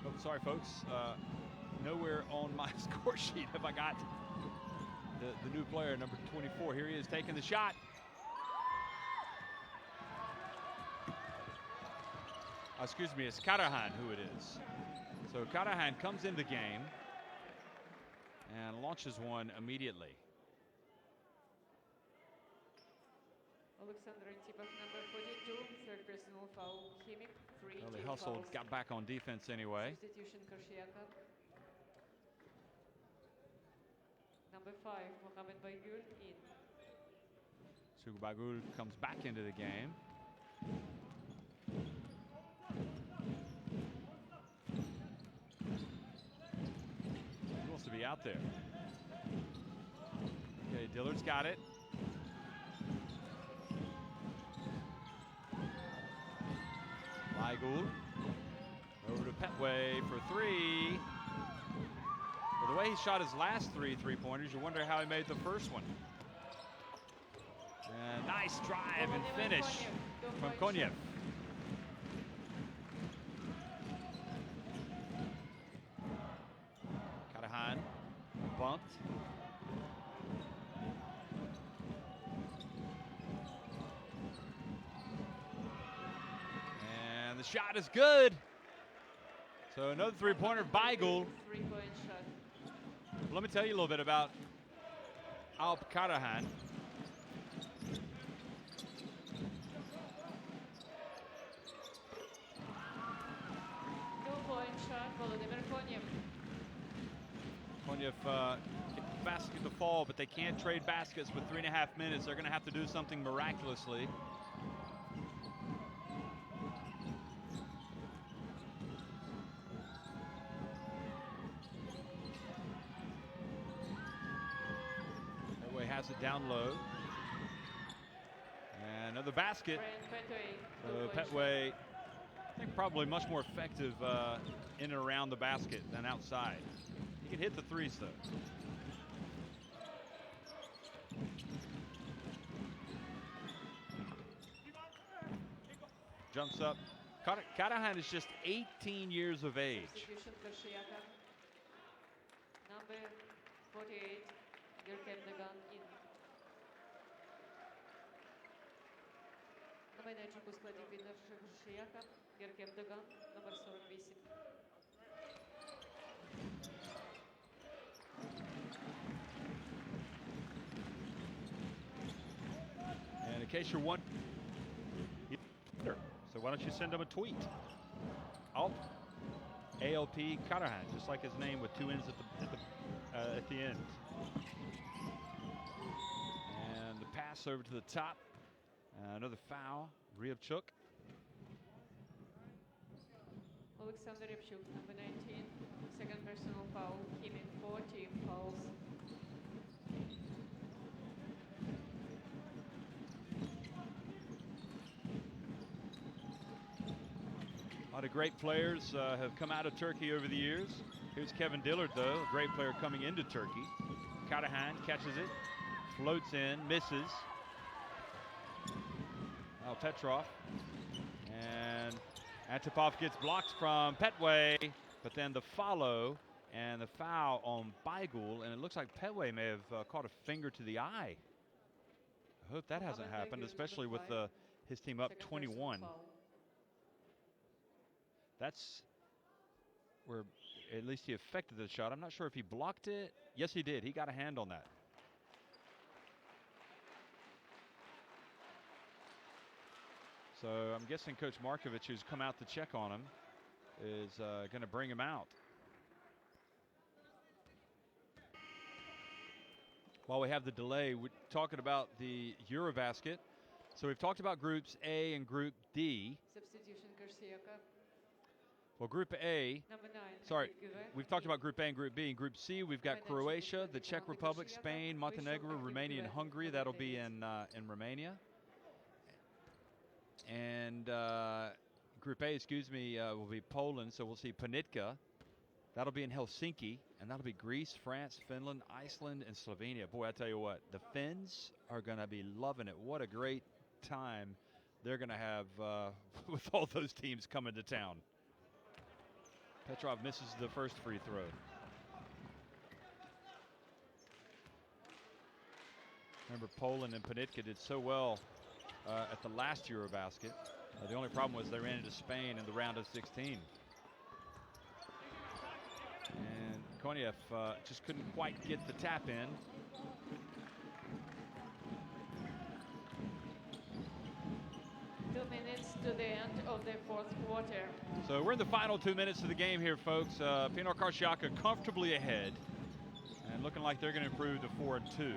Speaker 1: Oh, sorry, folks. Nowhere on my score sheet have I got the new player, number 24. Here he is taking the shot. Excuse me, it's Karahan who it is. So Karahan comes in the game and launches one immediately.
Speaker 2: Alexander Antipov, number 42, third personal foul. Khimik, 3
Speaker 1: Well, they
Speaker 2: team
Speaker 1: hustled,
Speaker 2: fouls.
Speaker 1: got back on defense anyway.
Speaker 2: Substitution Karsiyaka. Number 5, Mohamed Baygul in.
Speaker 1: Sugubagul comes back into the game. He wants to be out there. Okay, Dillard's got it. Baygul over to Petway for 3. Well, the way he shot his last 3 3-pointers, you wonder how he made the first one. And nice drive and finish from Konyev. Karahan bumped. And the shot is good. So another 3-pointer, Baygul.
Speaker 2: 3-point shot.
Speaker 1: Let me tell you a little bit about Alp Karahan.
Speaker 2: 2-point shot, Volodymyr Konyev.
Speaker 1: Konyev gets the basket to fall, but they can't trade baskets with 3.5 minutes. They're going to have to do something miraculously. Petway has it down low. And another basket. So Petway, I think probably much more effective in and around the basket than outside. He can hit the threes though. Jumps up. Karahan is just 18 years of age.
Speaker 2: Substitution Karsiyaka. Number 48, Gameday in. На майданчику у складі Pinar Karsiyaka, Gameday, номер 48.
Speaker 1: And in case you're wondering, so why don't you send him a tweet? ALP Karahan, just like his name with 2 N's at the end. And the pass over to the top. Another foul, Ryabchuk.
Speaker 2: Alexander Ryabchuk, number 19, second personal foul. Khimik, 4 team fouls.
Speaker 1: A lot of great players have come out of Turkey over the years. Here's Kevin Dillard, though, a great player coming into Turkey. Karahan catches it, floats in, misses. Petrov. And Antipov gets blocked from Petway, but then the follow and the foul on Baygul, and it looks like Petway may have caught a finger to the eye. I hope that hasn't happened, especially with his team up 21. That's where at least he affected the shot. I'm not sure if he blocked it. Yes, he did. He got a hand on that. So I'm guessing Coach Markovic, who's come out to check on him, is going to bring him out. While we have the delay, we're talking about the Eurobasket. So we've talked about groups A and Group D.
Speaker 2: Substitution Karsiyaka.
Speaker 1: Well, Group A,
Speaker 2: Number 9.
Speaker 1: sorry, we've talked about Group A and Group B. In Group C, we've got Croatia, the Czech Republic, Spain, Montenegro, Romania, and Hungary. That'll be in Romania. And Group A, will be Poland. So we'll see Panitka That'll be in Helsinki, and that'll be Greece, France, Finland, Iceland, and Slovenia. Boy, I tell you what, the Finns are going to be loving it. What a great time they're going to have with all those teams coming to town. Petrov misses the first free throw. Remember, Poland and Panitka did so well at the last Eurobasket. The only problem was they ran into Spain in the round of 16. And Koniev just couldn't quite get the tap in.
Speaker 2: To the end of the fourth quarter.
Speaker 1: So we're in the final 2 minutes of the game here, folks. Pinar Karsiyaka comfortably ahead and looking like they're going to improve to 4-2.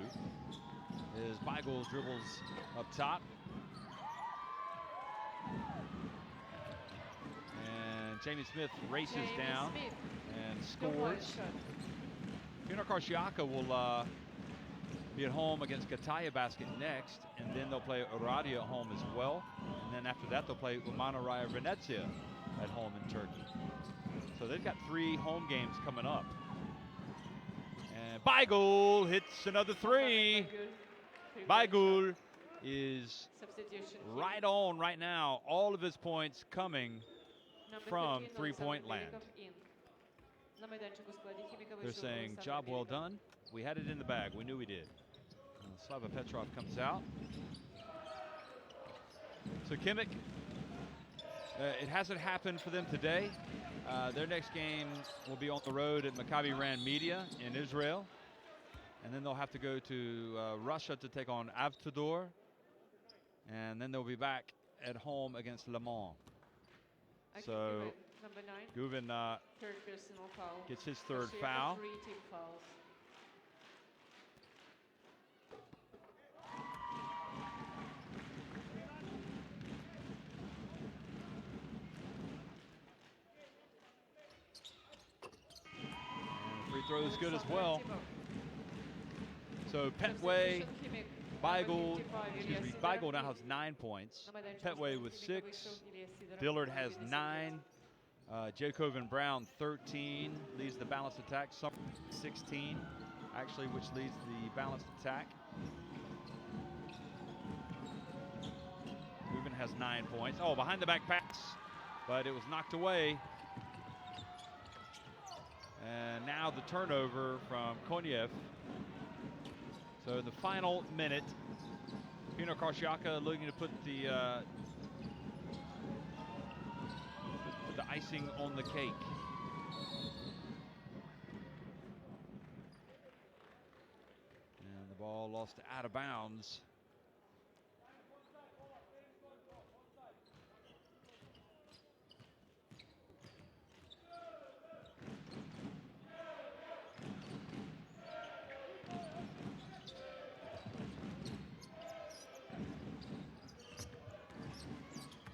Speaker 1: As Beigel dribbles up top. And Jamie Smith races down and scores. Pinar Karsiyaka will be at home against Getafe Basket next, and then they'll play Oradea at home as well. And then after that, they'll play Umana Raya Venezia at home in Turkey. So they've got 3 home games coming up. And Beigel hits another 3. Beigel is right on right now. All of his points coming from three-point land. They're saying, job well done. We had it in the bag. We knew we did. Slava Petrov comes out. So Khimik, it hasn't happened for them today. Their next game will be on the road at Maccabi Ran Media in Israel. And then they'll have to go to Russia to take on Avtodor. And then they'll be back at home against Le Mans. So Guvin gets his third foul. Free throw is good as well. So Petway, Beigel now has 9 points. Petway with 6. Dillard has 9. Jacob and Brown 13 leads the balanced attack. Summer 16 actually, which leads the balanced attack. Gubin has 9 points. Oh, behind the back pass, but it was knocked away. And now the turnover from Koniev. So in the final minute, Pinar Karsiyaka looking to put the icing on the cake. And the ball lost out of bounds.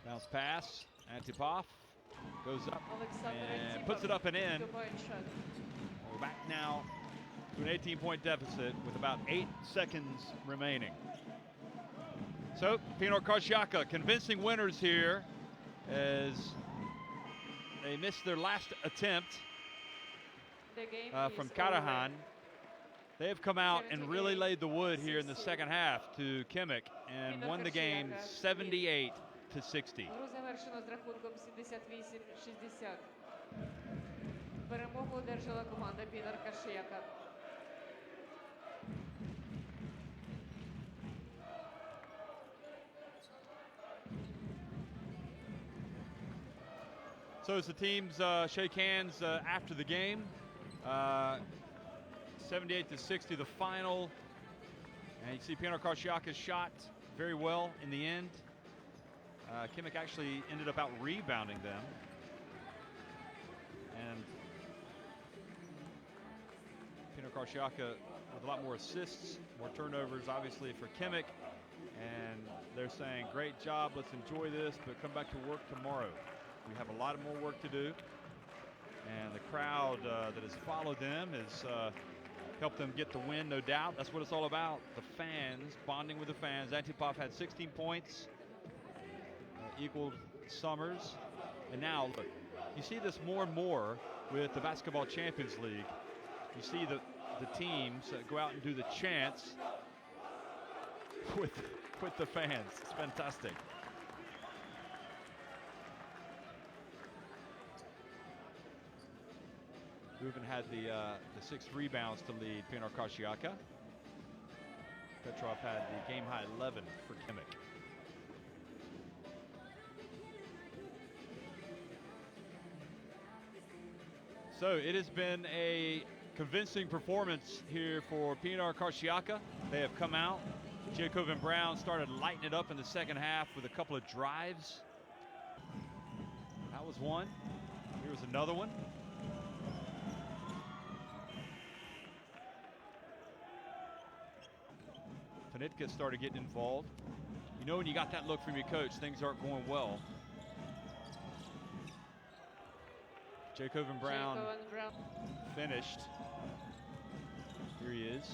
Speaker 1: Bounce pass, Antipov goes up and puts it up and in. We're back now to an 18-point deficit with about 8 seconds remaining. So Pinar Karsiyaka convincing winners here as they missed their last attempt from Karahan. They have come out and really laid the wood here in the second half to Khimik and won the game 78-60.
Speaker 2: Гру завершено з рахунком 78-60. Перемогу одержала команда Pinar Karsiyaka.
Speaker 1: So as the teams shake hands after the game, 78-60 the final. And you see Pinar Karsiyaka shot very well in the end. Khimik actually ended up out rebounding them. And Pinar Karsiyaka with a lot more assists, more turnovers obviously for Khimik. And they're saying, great job, let's enjoy this, but come back to work tomorrow. We have a lot of more work to do. And the crowd that has followed them has helped them get the win, no doubt. That's what it's all about, the fans, bonding with the fans. Antipov had 16 points. Equaled Summers. And now, look, you see this more and more with the Basketball Champions League. You see the teams go out and do the chants with the fans. It's fantastic. Ruben had the 6 rebounds to lead Pinar Karsiyaka. Petrov had the game-high 11 for Khimik. So it has been a convincing performance here for Pinar Karsiyaka. They have come out. Jacob and Brown started lighting it up in the second half with a couple of drives. That was one. Here was another one. Panitka started getting involved. You know when you got that look from your coach, things aren't going well. Jacob and Brown finished. Here he is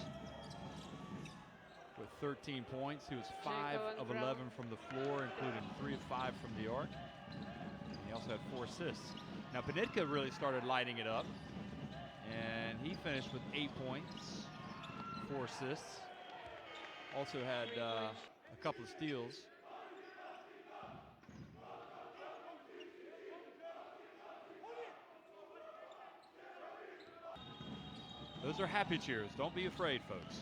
Speaker 1: with 13 points. He was 5 of 11 from the floor, including 3 of 5 from the arc. And he also had 4 assists. Now Panitka really started lighting it up, and he finished with 8 points, 4 assists. Also had a couple of steals. Those are happy cheers. Don't be afraid, folks.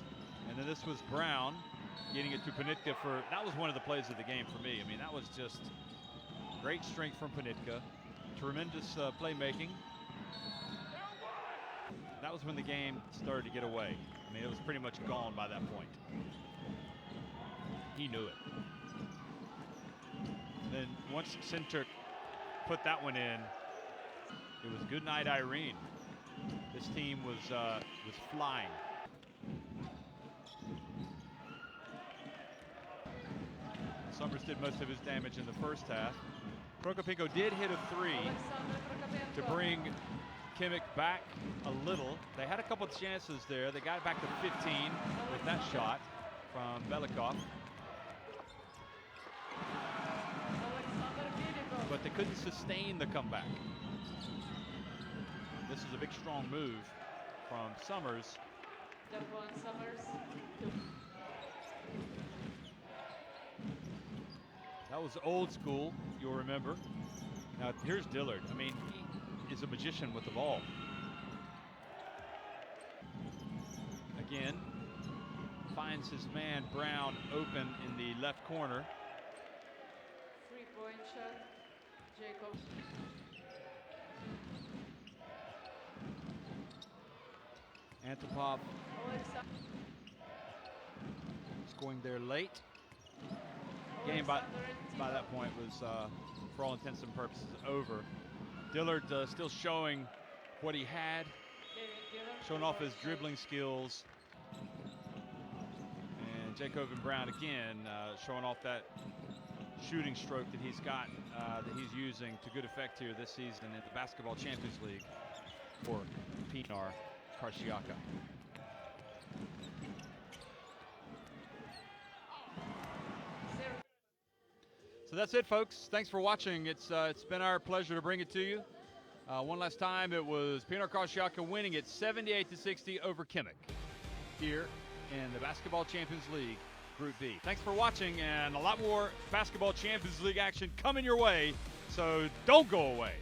Speaker 1: And then this was Brown getting it to Panitka for, that was one of the plays of the game for me. I mean, that was just great strength from Panitka. Tremendous playmaking. That was when the game started to get away. I mean, it was pretty much gone by that point. He knew it. And then once Sinturk put that one in, it was good night, Irene. This team was flying. Summers did most of his damage in the first half. Prokopenko did hit a 3 to bring Khimik back a little. They had a couple of chances there. They got it back to 15 with that shot from Belikov. But they couldn't sustain the comeback. This is a big, strong move from Summers. That was old school, you'll remember. Now here's Dillard. I mean, he is a magician with the ball. Again, finds his man Brown open in the left corner.
Speaker 2: 3-point shot, Jacob.
Speaker 1: Antipov scoring there late. Game by that point was, for all intents and purposes, over. Dillard still showing what he had, showing off his dribbling skills. And Jacob and Brown again showing off that shooting stroke that he's got, that he's using to good effect here this season in the Basketball Champions League for Pinar Karsiyaka. So that's it, folks. Thanks for watching. It's been our pleasure to bring it to you. One last time, it was Pinar Karsiyaka winning it 78-60 over Khimik here in the Basketball Champions League Group B. Thanks for watching, and a lot more Basketball Champions League action coming your way, so don't go away.